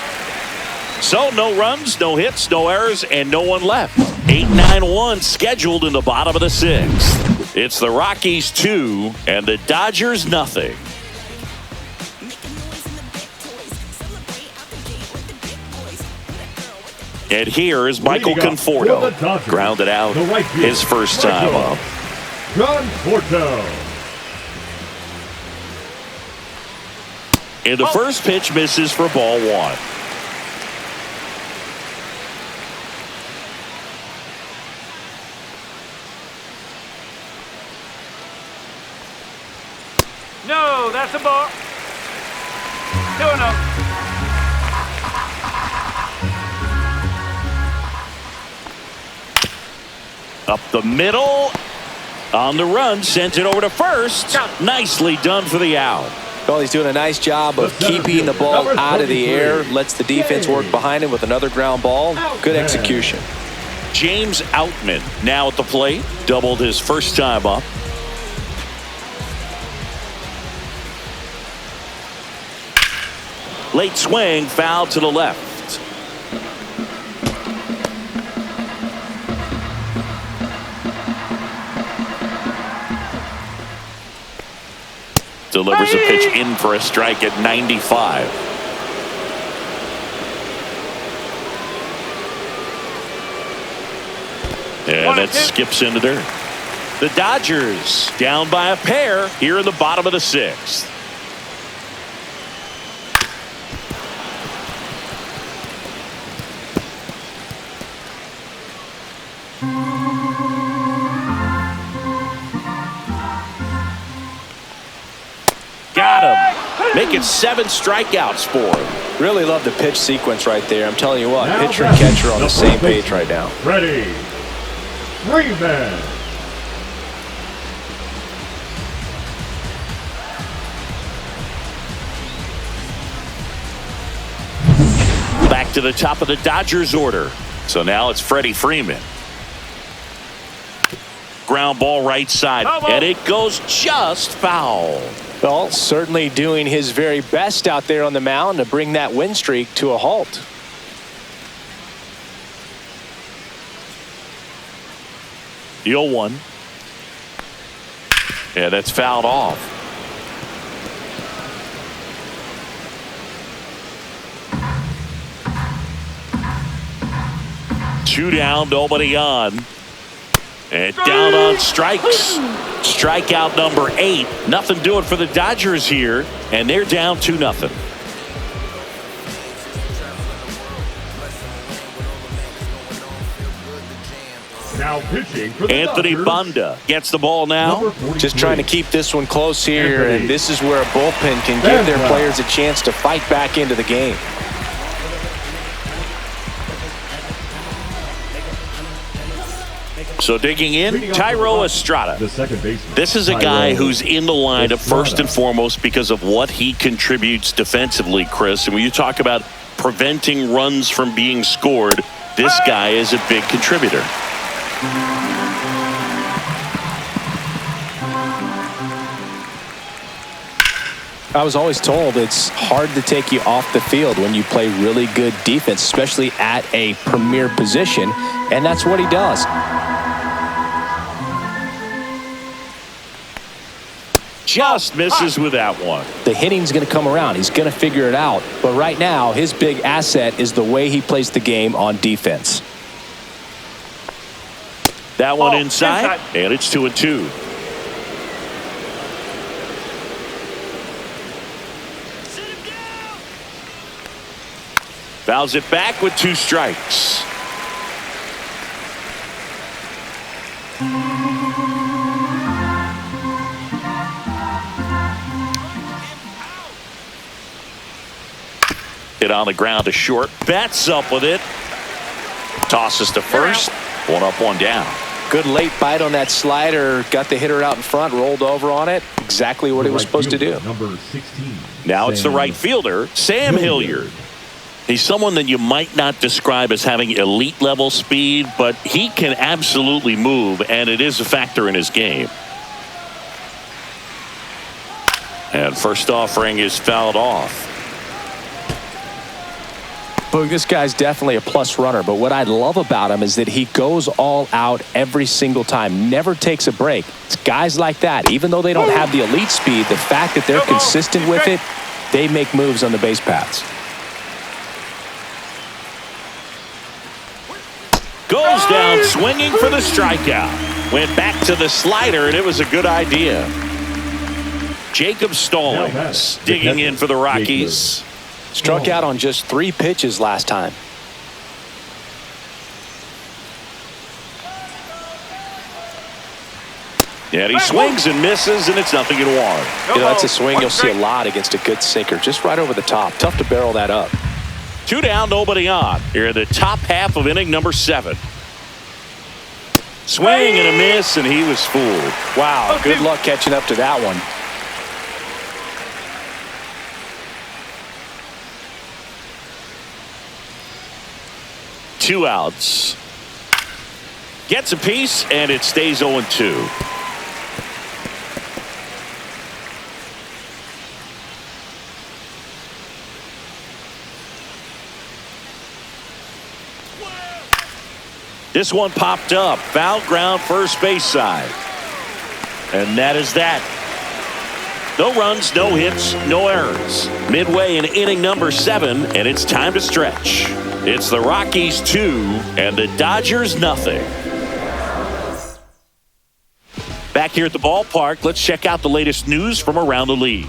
So no runs, no hits, no errors, and no one left. 8-9-1 scheduled in the bottom of the 6th. It's the Rockies 2 and the Dodgers nothing. And here is Michael Conforto, grounded out his first time up. Conforto. And the first pitch misses for ball one. No, that's a ball. 2-0. Up the middle. On the run, sends it over to first. Nicely done for the out. Well, he's doing a nice job of keeping the ball out of the air. Lets the defense work behind him with another ground ball. Good execution. James Outman now at the plate. Doubled his first time up. Late swing, foul to the left. Delivers a pitch in for a strike at 95. And that skips into dirt. The Dodgers down by a pair here in the bottom of the sixth. Got him. Making 7 strikeouts for him. Really love the pitch sequence right there. I'm telling you what, pitcher and catcher on the same page right now. Ready. Freeman. Back to the top of the Dodgers order. So now it's Freddie Freeman. Ground ball right side. And it goes just foul. Well, certainly doing his very best out there on the mound to bring that win streak to a halt. The 0-1. Yeah, that's fouled off. Two down, nobody on. And down on strikes. Strikeout number 8. Nothing doing for the Dodgers here. And they're down 2-0. Now pitching for the Anthony Dodgers. Banda gets the ball now. Just trying to keep this one close here. And this is where a bullpen can give their players a chance to fight back into the game. So digging in, Tyro Estrada. The second baseman. This is a guy who's in the lineup first and foremost because of what he contributes defensively, Chris. And when you talk about preventing runs from being scored, this guy is a big contributor. I was always told it's hard to take you off the field when you play really good defense, especially at a premier position, and that's what he does. Just misses with that one. The hitting's going to come around. He's going to figure it out. But right now, his big asset is the way he plays the game on defense. That one inside, and it's 2-2. Fouls it back with 2 strikes. Hit on the ground to short. Bats up with it. Tosses to first. 1 up, 1 down. Good late bite on that slider. Got the hitter out in front, rolled over on it. Exactly what he was supposed to do. Number 16. Now it's the right fielder, Sam Hilliard. He's someone that you might not describe as having elite level speed, but he can absolutely move, and it is a factor in his game. And first offering is fouled off. But this guy's definitely a plus runner, but what I love about him is that he goes all out every single time, never takes a break. It's guys like that, even though they don't have the elite speed, the fact that they're consistent with it, they make moves on the base paths. Goes down swinging for the strikeout. Went back to the slider, and it was a good idea. Jacob Stallings digging in for the Rockies. Struck out on just 3 pitches last time. And he swings and misses, and it's 0-1. You know, that's a swing you'll see a lot against a good sinker. Just right over the top. Tough to barrel that up. 2 down, nobody on. Here in the top half of inning number 7. Swing and a miss, and he was fooled. Wow, good luck catching up to that one. Two outs. Gets a piece, and it stays 0-2. This one popped up. Foul ground, first base side. And that is that. No runs, no hits, no errors. Midway in inning number 7, and it's time to stretch. It's the Rockies 2 and the Dodgers nothing. Back here at the ballpark, let's check out the latest news from around the league.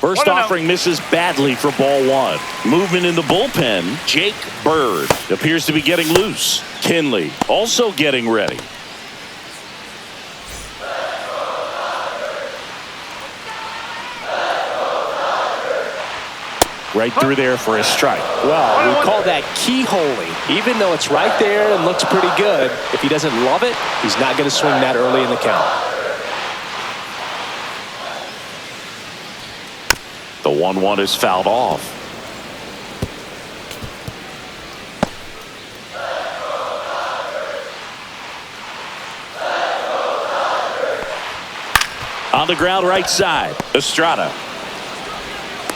First offering misses badly for ball 1. Movement in the bullpen. Jake Bird appears to be getting loose. Kinley also getting ready. Right through there for a strike. Well, we call that keyholing. Even though it's right there and looks pretty good, if he doesn't love it, he's not going to swing that early in the count. The 1-1 is fouled off. On the ground right side, Estrada.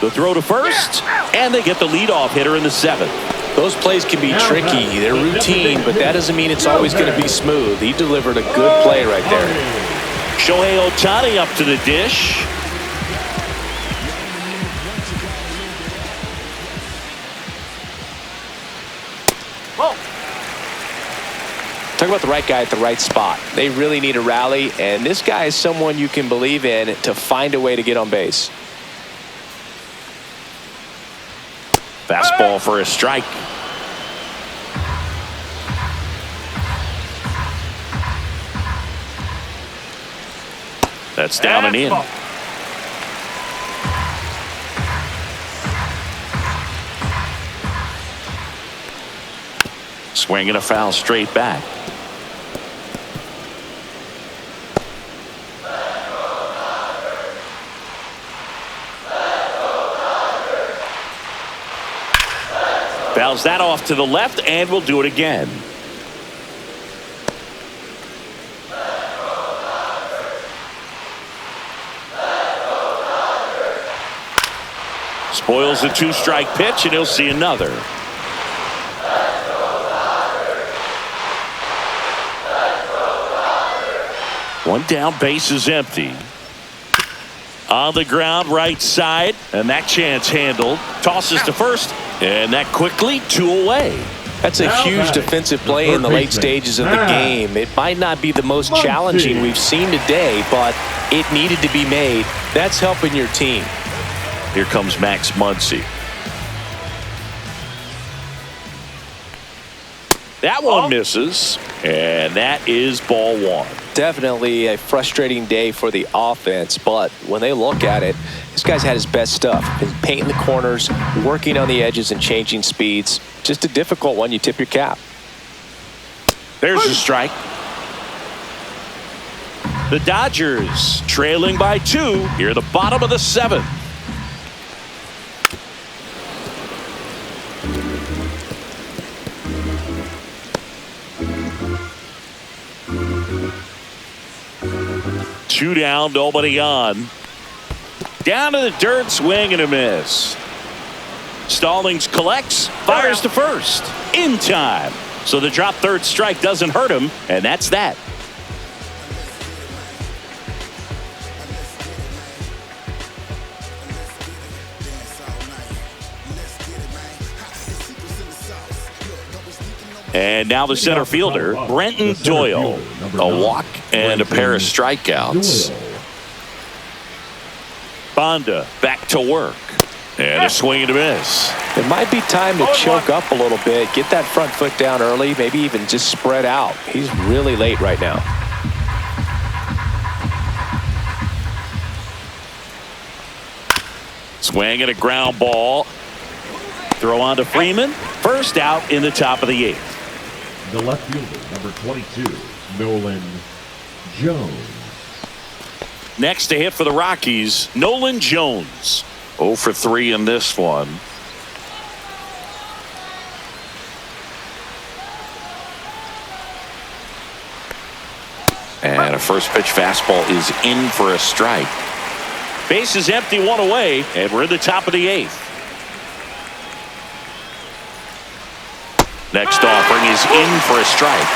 The throw to first, and they get the leadoff hitter in the 7th. Those plays can be tricky. They're routine, but that doesn't mean it's always going to be smooth. He delivered a good play right there. Shohei Ohtani up to the dish. Talk about the right guy at the right spot. They really need a rally, and this guy is someone you can believe in to find a way to get on base. Fastball for a strike. That's down and in. Swinging a foul straight back. Fouls that off to the left, and we'll do it again. Spoils the 2-strike pitch, and he'll see another. One down, base is empty. On the ground, right side, and that chance handled. Tosses to first, and that quickly 2 away. That's a huge defensive play in the late stages of the game. It might not be the most challenging we've seen today, but it needed to be made. That's helping your team. Here comes Max Muncy. That one misses, and that is ball 1. Definitely a frustrating day for the offense, but when they look at it, this guy's had his best stuff. Been painting the corners, working on the edges, and changing speeds. Just a difficult one. You tip your cap. There's the strike. The Dodgers trailing by 2 here at the bottom of the 7th. Two down, nobody on. Down to the dirt, swing and a miss. Stallings collects, fires to first. In time. So the drop third strike doesn't hurt him, and that's that. And now the center fielder, Brenton Doyle. A walk and a pair of strikeouts. Bonda back to work. And a swing and a miss. It might be time to choke up a little bit, get that front foot down early, maybe even just spread out. He's really late right now. Swing and a ground ball. Throw on to Freeman. First out in the top of the 8th. The left fielder, number 22, Nolan Jones. Next to hit for the Rockies, Nolan Jones. 0 for 3 in this one. And a first pitch fastball is in for a strike. Base is empty, 1 away, and we're in the top of the 8th. Next offering is in for a strike.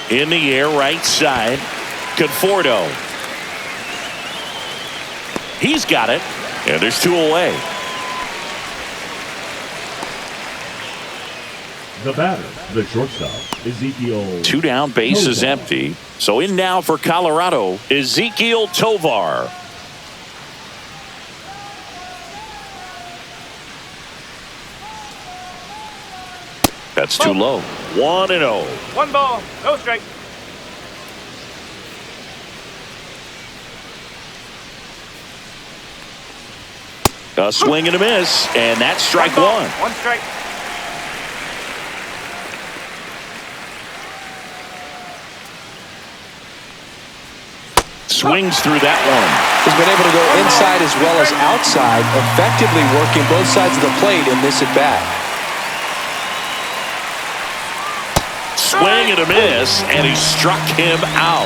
In the air, right side. Conforto. He's got it. And there's 2 away. The batter, the shortstop, Ezekiel. 2 down, base is empty. So in now for Colorado, Ezekiel Tovar. That's too low. 1-0. 1 ball, no strike. A swing and a miss, and that's strike 1. 1 strike. Swings through that one. He's been able to go inside as well as outside, effectively working both sides of the plate in this at bat. Swing and a miss, and he struck him out.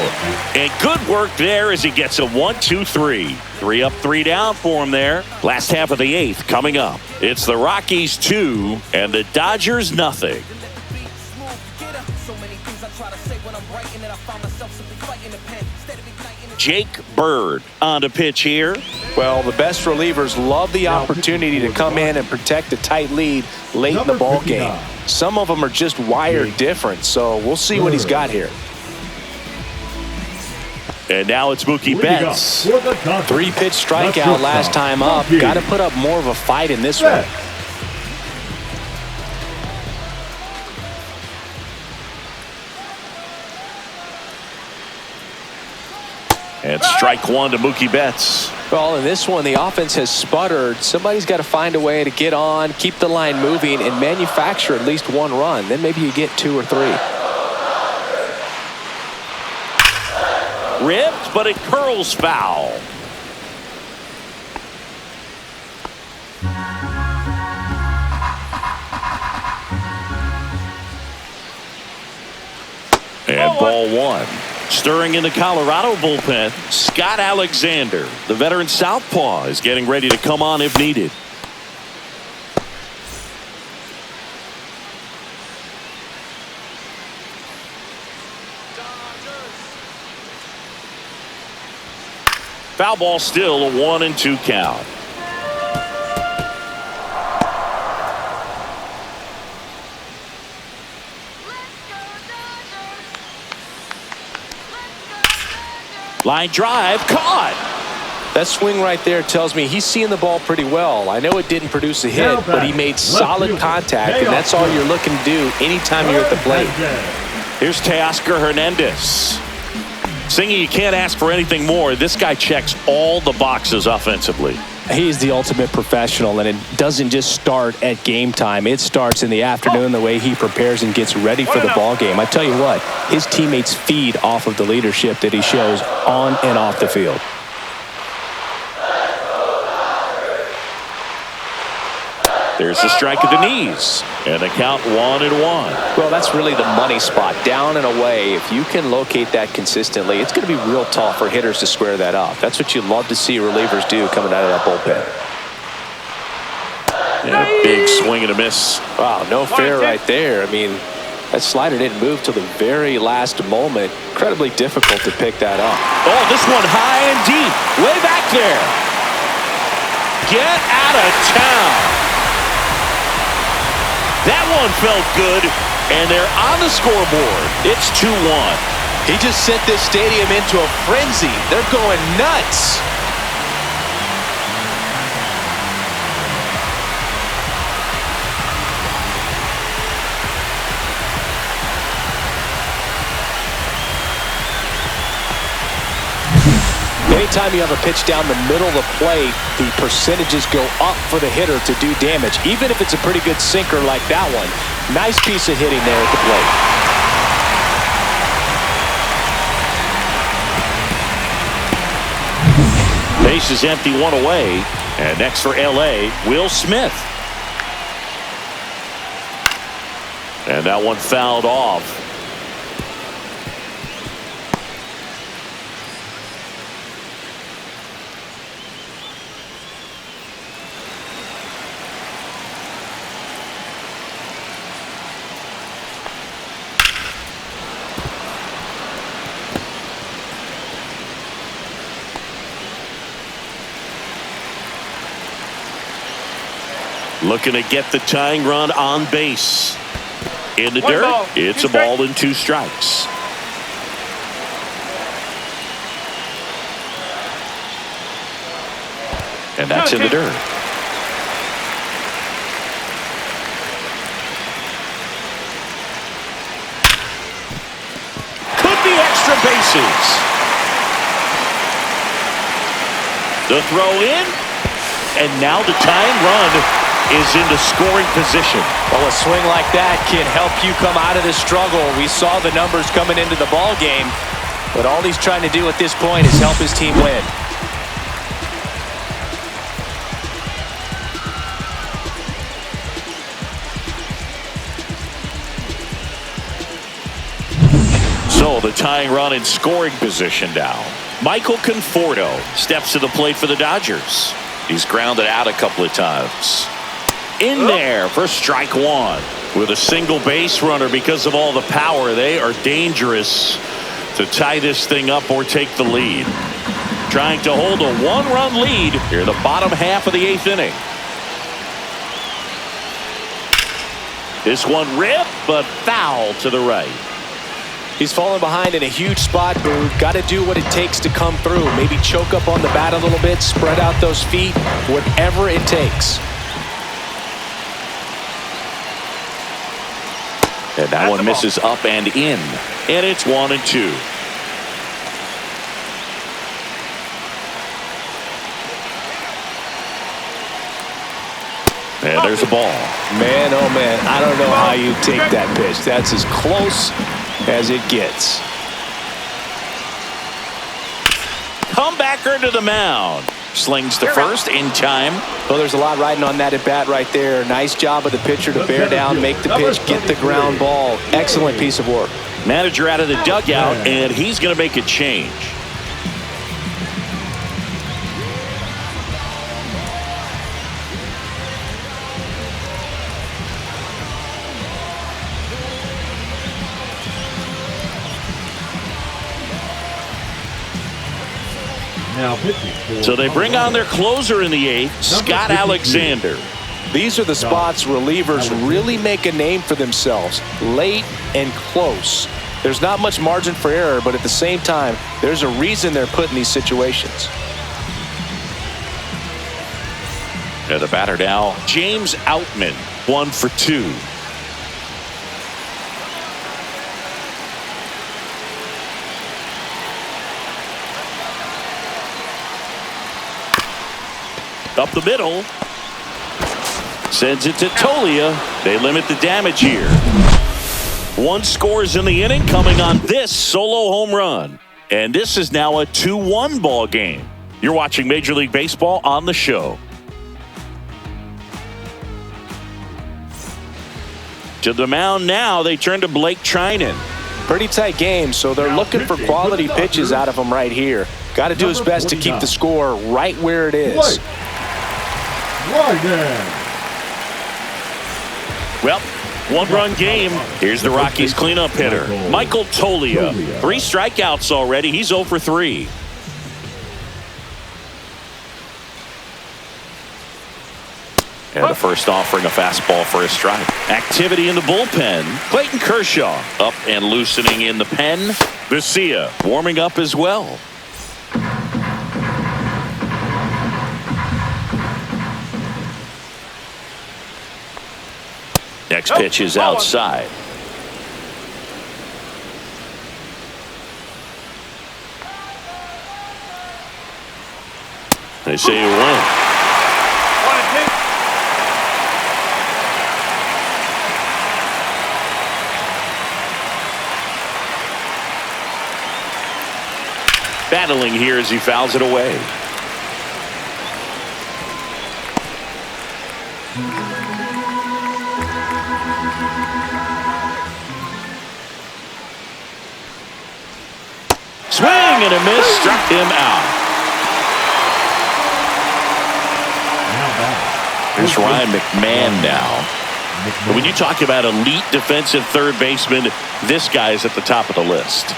And good work there as he gets a 1-2-3. 3 up, 3 down for him there. Last half of the 8th coming up. It's the Rockies 2 and the Dodgers nothing. Jake Bird on the pitch here. Well, the best relievers love the opportunity to come in and protect a tight lead late in the ball game. Some of them are just wired different, so we'll see what he's got here. And now it's Mookie Betts. 3-pitch strikeout last time up. Got to put up more of a fight in this one. And strike 1 to Mookie Betts. Well, in this one, the offense has sputtered. Somebody's got to find a way to get on, keep the line moving, and manufacture at least 1 run. Then maybe you get 2 or 3. Ripped, but it curls foul. And ball 1. Stirring in the Colorado bullpen, Scott Alexander. The veteran southpaw is getting ready to come on if needed. Foul ball, still a 1-2 count. Line drive, caught. That swing right there tells me he's seeing the ball pretty well. I know it didn't produce a hit, but he made solid contact, and that's all you're looking to do anytime you're at the plate. Here's Teoscar Hernandez. Singy, you can't ask for anything more. This guy checks all the boxes offensively. He's the ultimate professional, and it doesn't just start at game time. It starts in the afternoon, the way he prepares and gets ready for the ball game. I tell you what, his teammates feed off of the leadership that he shows on and off the field. There's a strike at the knees, and the count 1-1. Well, that's really the money spot, down and away. If you can locate that consistently, it's going to be real tough for hitters to square that up. That's what you love to see relievers do coming out of that bullpen. And a big swing and a miss. Wow, no fair right there. I mean, That slider didn't move till the very last moment. Incredibly difficult to pick that up. Oh, this one high and deep. Way back there. Get out of town. That one felt good, and they're on the scoreboard. It's 2-1. He just sent this stadium into a frenzy. They're going nuts. Anytime you have a pitch down the middle of the plate, the percentages go up for the hitter to do damage, even if it's a pretty good sinker like that one. Nice piece of hitting there at the plate. Base is empty, one away. And next for LA, Will Smith. And that one fouled off. Looking to get the tying run on base. In the dirt, ball, it's a ball and 2 strikes. And that's in the dirt. Could be extra bases. The throw in, and now the tying run is into scoring position. Well, a swing like that can help you come out of this struggle. We saw the numbers coming into the ball game, but all he's trying to do at this point is help his team win. So the tying run in scoring position now. Michael Conforto steps to the plate for the Dodgers. He's grounded out a couple of times. In there for strike 1. With a single base runner, because of all the power, they are dangerous to tie this thing up or take the lead. Trying to hold a 1-run lead here in the bottom half of the 8th inning. This one ripped, but foul to the right. He's falling behind in a huge spot, Boog. Got to do what it takes to come through. Maybe choke up on the bat a little bit, spread out those feet, whatever it takes. And that one misses up and in. And it's 1-2. And there's a ball. Man, oh man, I don't know how you take that pitch. That's as close as it gets. Comebacker to the mound. Slings to first in time. Well, there's a lot riding on that at bat right there. Nice job of the pitcher to bear down, make the pitch, get the ground ball. Excellent piece of work. Manager out of the dugout, and he's going to make a change. So they bring on their closer in the 8th, Scott Alexander. These are the spots relievers really make a name for themselves. Late and close. There's not much margin for error, but at the same time, there's a reason they're put in these situations. And the batter now, James Outman, 1 for 2. Up the middle. Sends it to Tolia. They limit the damage here. 1 scores in the inning, coming on this solo home run. And this is now a 2-1 ball game. You're watching Major League Baseball on the show. To the mound now, they turn to Blake Trinan. Pretty tight game, so they're looking for quality pitches out of him right here. Got to do his best to keep the score right where it is. Right there. Well, One-run game. Here's the Rockies cleanup hitter, Michael Toglia. 3 strikeouts already. He's 0 for 3. And the first offering a fastball for a strike. Activity in the bullpen. Clayton Kershaw up and loosening in the pen. Garcia warming up as well. Next pitch is outside. They say you win. 1-2. Battling here as he fouls it away. Swing and a miss, struck him out. Here's Ryan McMahon now. When you talk about elite defensive third baseman, this guy is at the top of the list.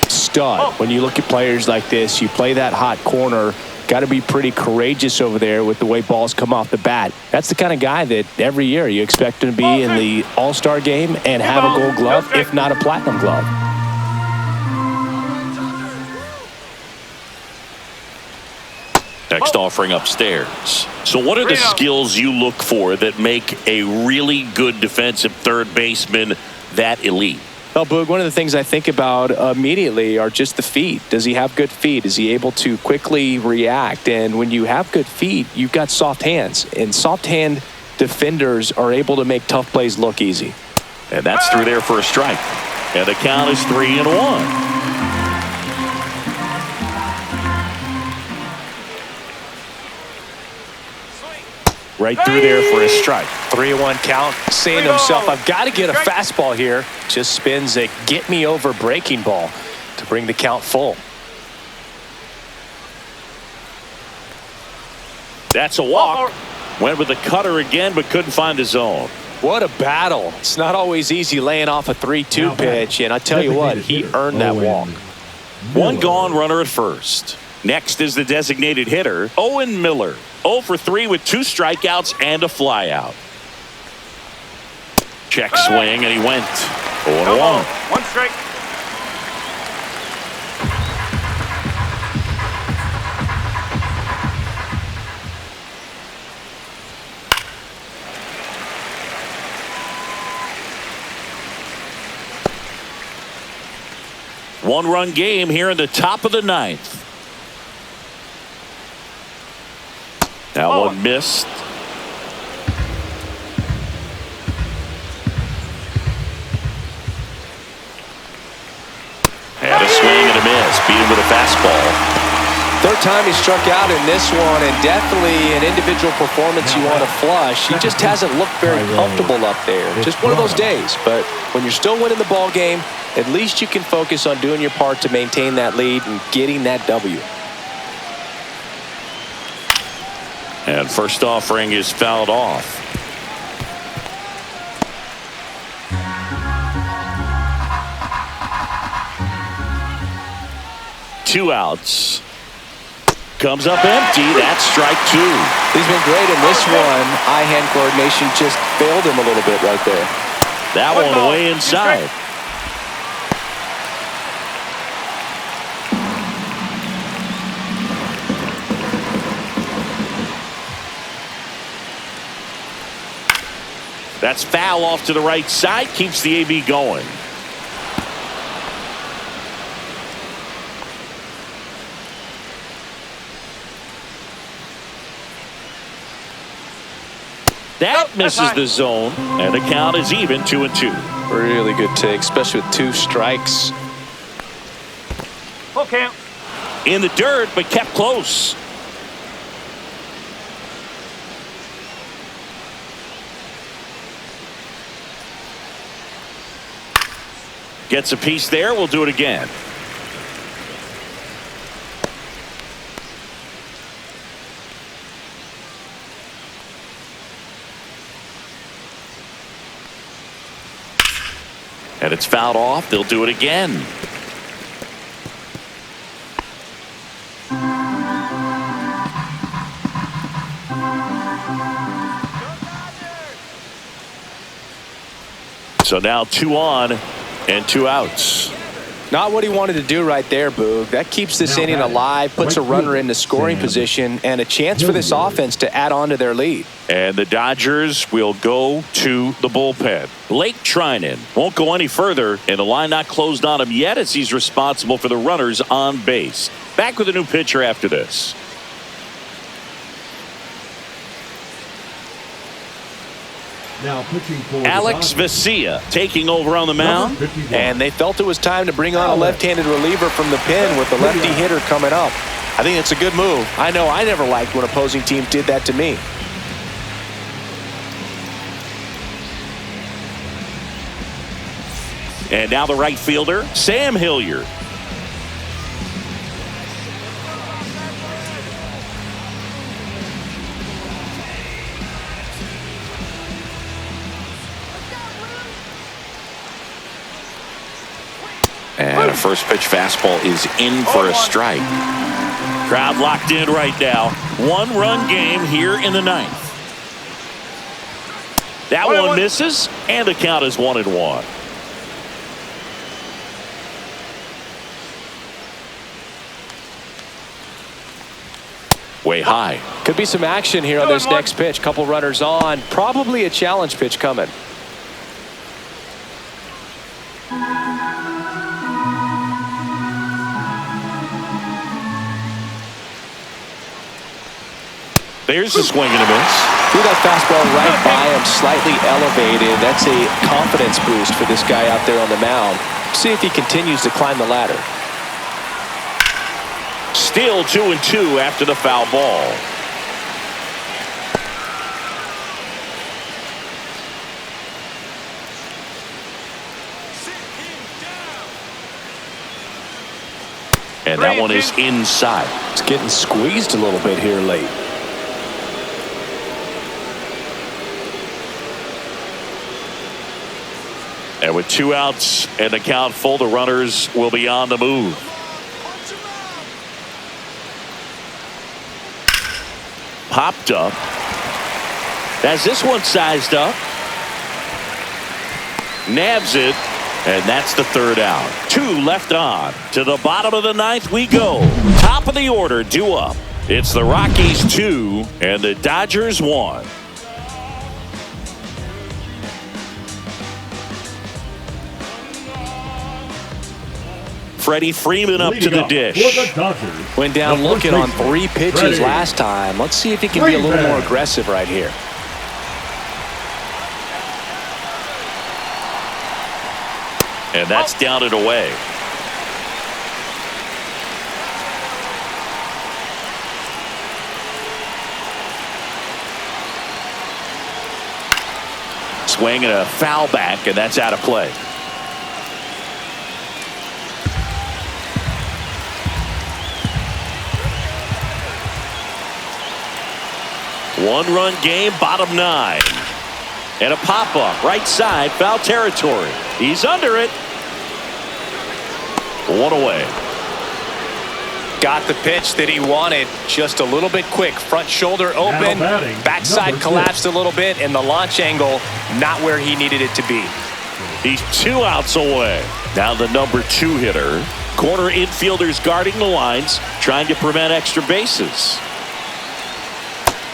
Stud. When you look at players like this, you play that hot corner, got to be pretty courageous over there with the way balls come off the bat. That's the kind of guy that every year you expect him to be in the All-Star game and have a gold glove, if not a platinum glove. Next offering upstairs. So what are the skills you look for that make a really good defensive third baseman that elite? Well, Boog, one of the things I think about immediately are just the feet. Does he have good feet? Is he able to quickly react? And when you have good feet, you've got soft hands. And soft hand defenders are able to make tough plays look easy. And that's through there for a strike. And the count is 3-1. Right through there for a strike. 3-1 count. Saying to himself, I've got to get a fastball here. Just spins a get-me-over breaking ball to bring the count full. That's a walk. Went with the cutter again, but couldn't find the zone. What a battle. It's not always easy laying off a 3-2 pitch, and I tell you what, he earned that walk. One gone, runner at first. Next is the designated hitter, Owen Miller. 0 for 3 with 2 strikeouts and a flyout. Check swing, and he went 0-1. 1 strike. One-run game here in the top of the 9th. That one missed. And a swing and a miss. Beat him with a fastball. Third time he struck out in this one, and definitely an individual performance you want to flush. He just hasn't looked very comfortable up there. Just one of those days. But when you're still winning the ball game, at least you can focus on doing your part to maintain that lead and getting that W. And first offering is fouled off. Two outs. Comes up empty. That's strike 2. He's been great in this one. Eye-hand coordination just failed him a little bit right there. That one way inside. That's foul off to the right side. Keeps the AB going. That misses the zone, and the count is even 2-2. Really good take, especially with 2 strikes. Full count. In the dirt, but kept close. Gets a piece there. We'll do it again. And it's fouled off. They'll do it again. So now 2 on and 2 outs. Not what he wanted to do right there, Boog. That keeps this inning alive, puts a runner into scoring position, and a chance for this offense to add on to their lead. And the Dodgers will go to the bullpen. Blake Trinan won't go any further, and the line not closed on him yet as he's responsible for the runners on base. Back with a new pitcher after this. Now pitching for Alex Vesia taking over on the mound. And they felt it was time to bring on a left-handed reliever from the pen with the lefty hitter coming up. I think it's a good move. I know I never liked when opposing teams did that to me. And now the right fielder, Sam Hilliard. And a first pitch fastball is in for a strike. Crowd locked in right now. 1-run game here in the 9th. That one misses, and the count is 1-1. Way high. Could be some action here on this next pitch. Couple runners on. Probably a challenge pitch coming. There's a swing and a miss. Threw that fastball right by him, slightly elevated. That's a confidence boost for this guy out there on the mound. See if he continues to climb the ladder. Still 2-2 after the foul ball. And that one is inside. It's getting squeezed a little bit here late. And with 2 outs and the count full, the runners will be on the move. Popped up. Has this one sized up. Nabs it. And that's the 3rd out. 2 left on. To the bottom of the 9th we go. Top of the order, due up. It's the Rockies 2 and the Dodgers 1. Freddie Freeman up to the dish. Went down looking on 3 pitches last time. Let's see if he can be a little more aggressive right here. And that's down and away. Swing and a foul back, and that's out of play. One-run game, bottom 9. And a pop-up, right side, foul territory. He's under it. 1 away. Got the pitch that he wanted, just a little bit quick. Front shoulder open, backside collapsed a little bit, and the launch angle not where he needed it to be. He's 2 outs away. Now the number 2 hitter. Corner infielders guarding the lines, trying to prevent extra bases.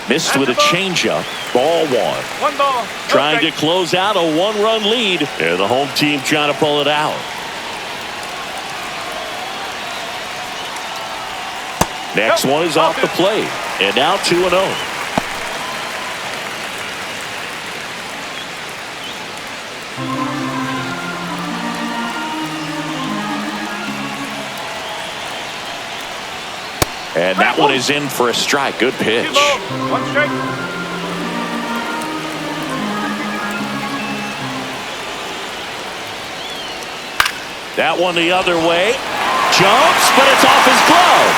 Missed with a changeup. Ball 1. 1 ball. Trying to close out a 1-run lead. And the home team trying to pull it out. Next one is off the plate. And now 2-0. And that one is in for a strike. Good pitch. 1 strike. That one the other way. Jumps, but it's off his glove.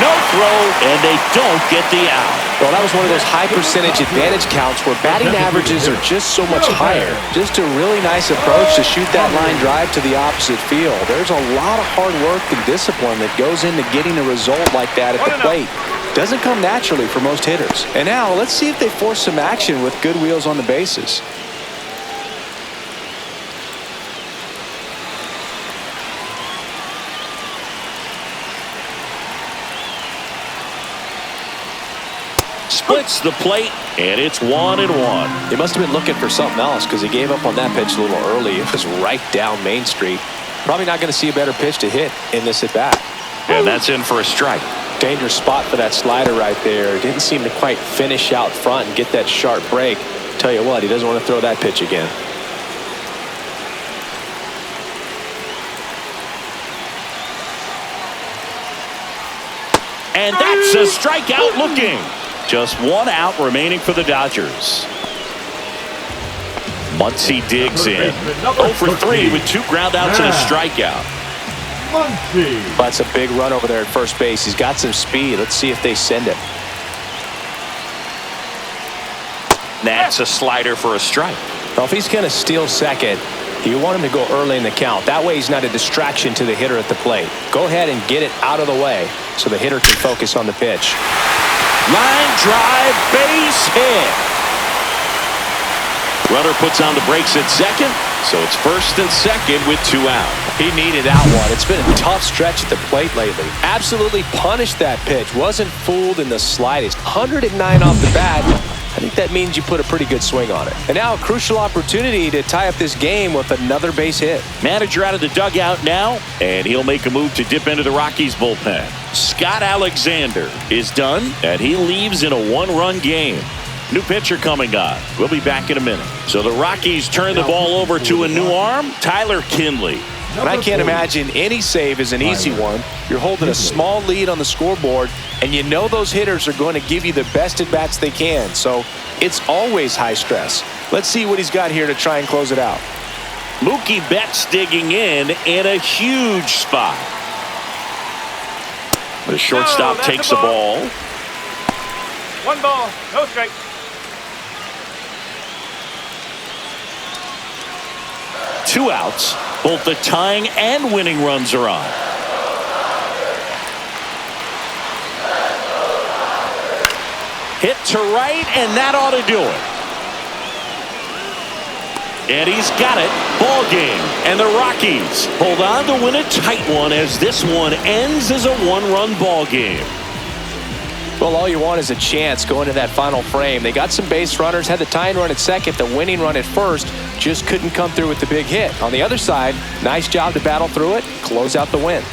No throw, and they don't get the out. Well, that was one of those high percentage advantage counts where batting averages are just so much higher. Just a really nice approach to shoot that line drive to the opposite field. There's a lot of hard work and discipline that goes into getting a result like that at the plate. Doesn't come naturally for most hitters. And now let's see if they force some action with good wheels on the bases. Splits the plate, and it's 1-1. He must have been looking for something else because he gave up on that pitch a little early. It was right down Main Street. Probably not going to see a better pitch to hit in this at bat. And that's in for a strike. Dangerous spot for that slider right there. Didn't seem to quite finish out front and get that sharp break. Tell you what, he doesn't want to throw that pitch again. And that's a strikeout looking. Just one out remaining for the Dodgers. Muncy digs in. 0 for 3 with 2 ground outs and a strikeout. That's a big run over there at first base. He's got some speed. Let's see if they send him. That's a slider for a strike. Well, if he's going to steal second, you want him to go early in the count. That way he's not a distraction to the hitter at the plate. Go ahead and get it out of the way so the hitter can focus on the pitch. Line drive, base hit. Runner puts on the brakes at second, so it's first and second with 2 out. He needed that one. It's been a tough stretch at the plate lately. Absolutely punished that pitch. Wasn't fooled in the slightest. 109 off the bat. I think that means you put a pretty good swing on it. And now a crucial opportunity to tie up this game with another base hit. Manager out of the dugout now, and he'll make a move to dip into the Rockies bullpen. Scott Alexander is done, and he leaves in a 1-run game. New pitcher coming on. We'll be back in a minute. So the Rockies turn the ball over to a new arm, Tyler Kinley. And I can't imagine any save is an easy one. You're holding a small lead on the scoreboard, and you know those hitters are going to give you the best at-bats they can. So it's always high stress. Let's see what he's got here to try and close it out. Mookie Betts digging in a huge spot. The shortstop takes the ball. 1 ball, no strike. Two outs. Both the tying and winning runs are on. Hit to right, and that ought to do it. And he's got it. Ball game. And the Rockies hold on to win a tight one as this one ends as a 1-run ball game. Well, all you want is a chance going to that final frame. They got some base runners, had the tying run at second, the winning run at first, just couldn't come through with the big hit. On the other side, nice job to battle through it, close out the win.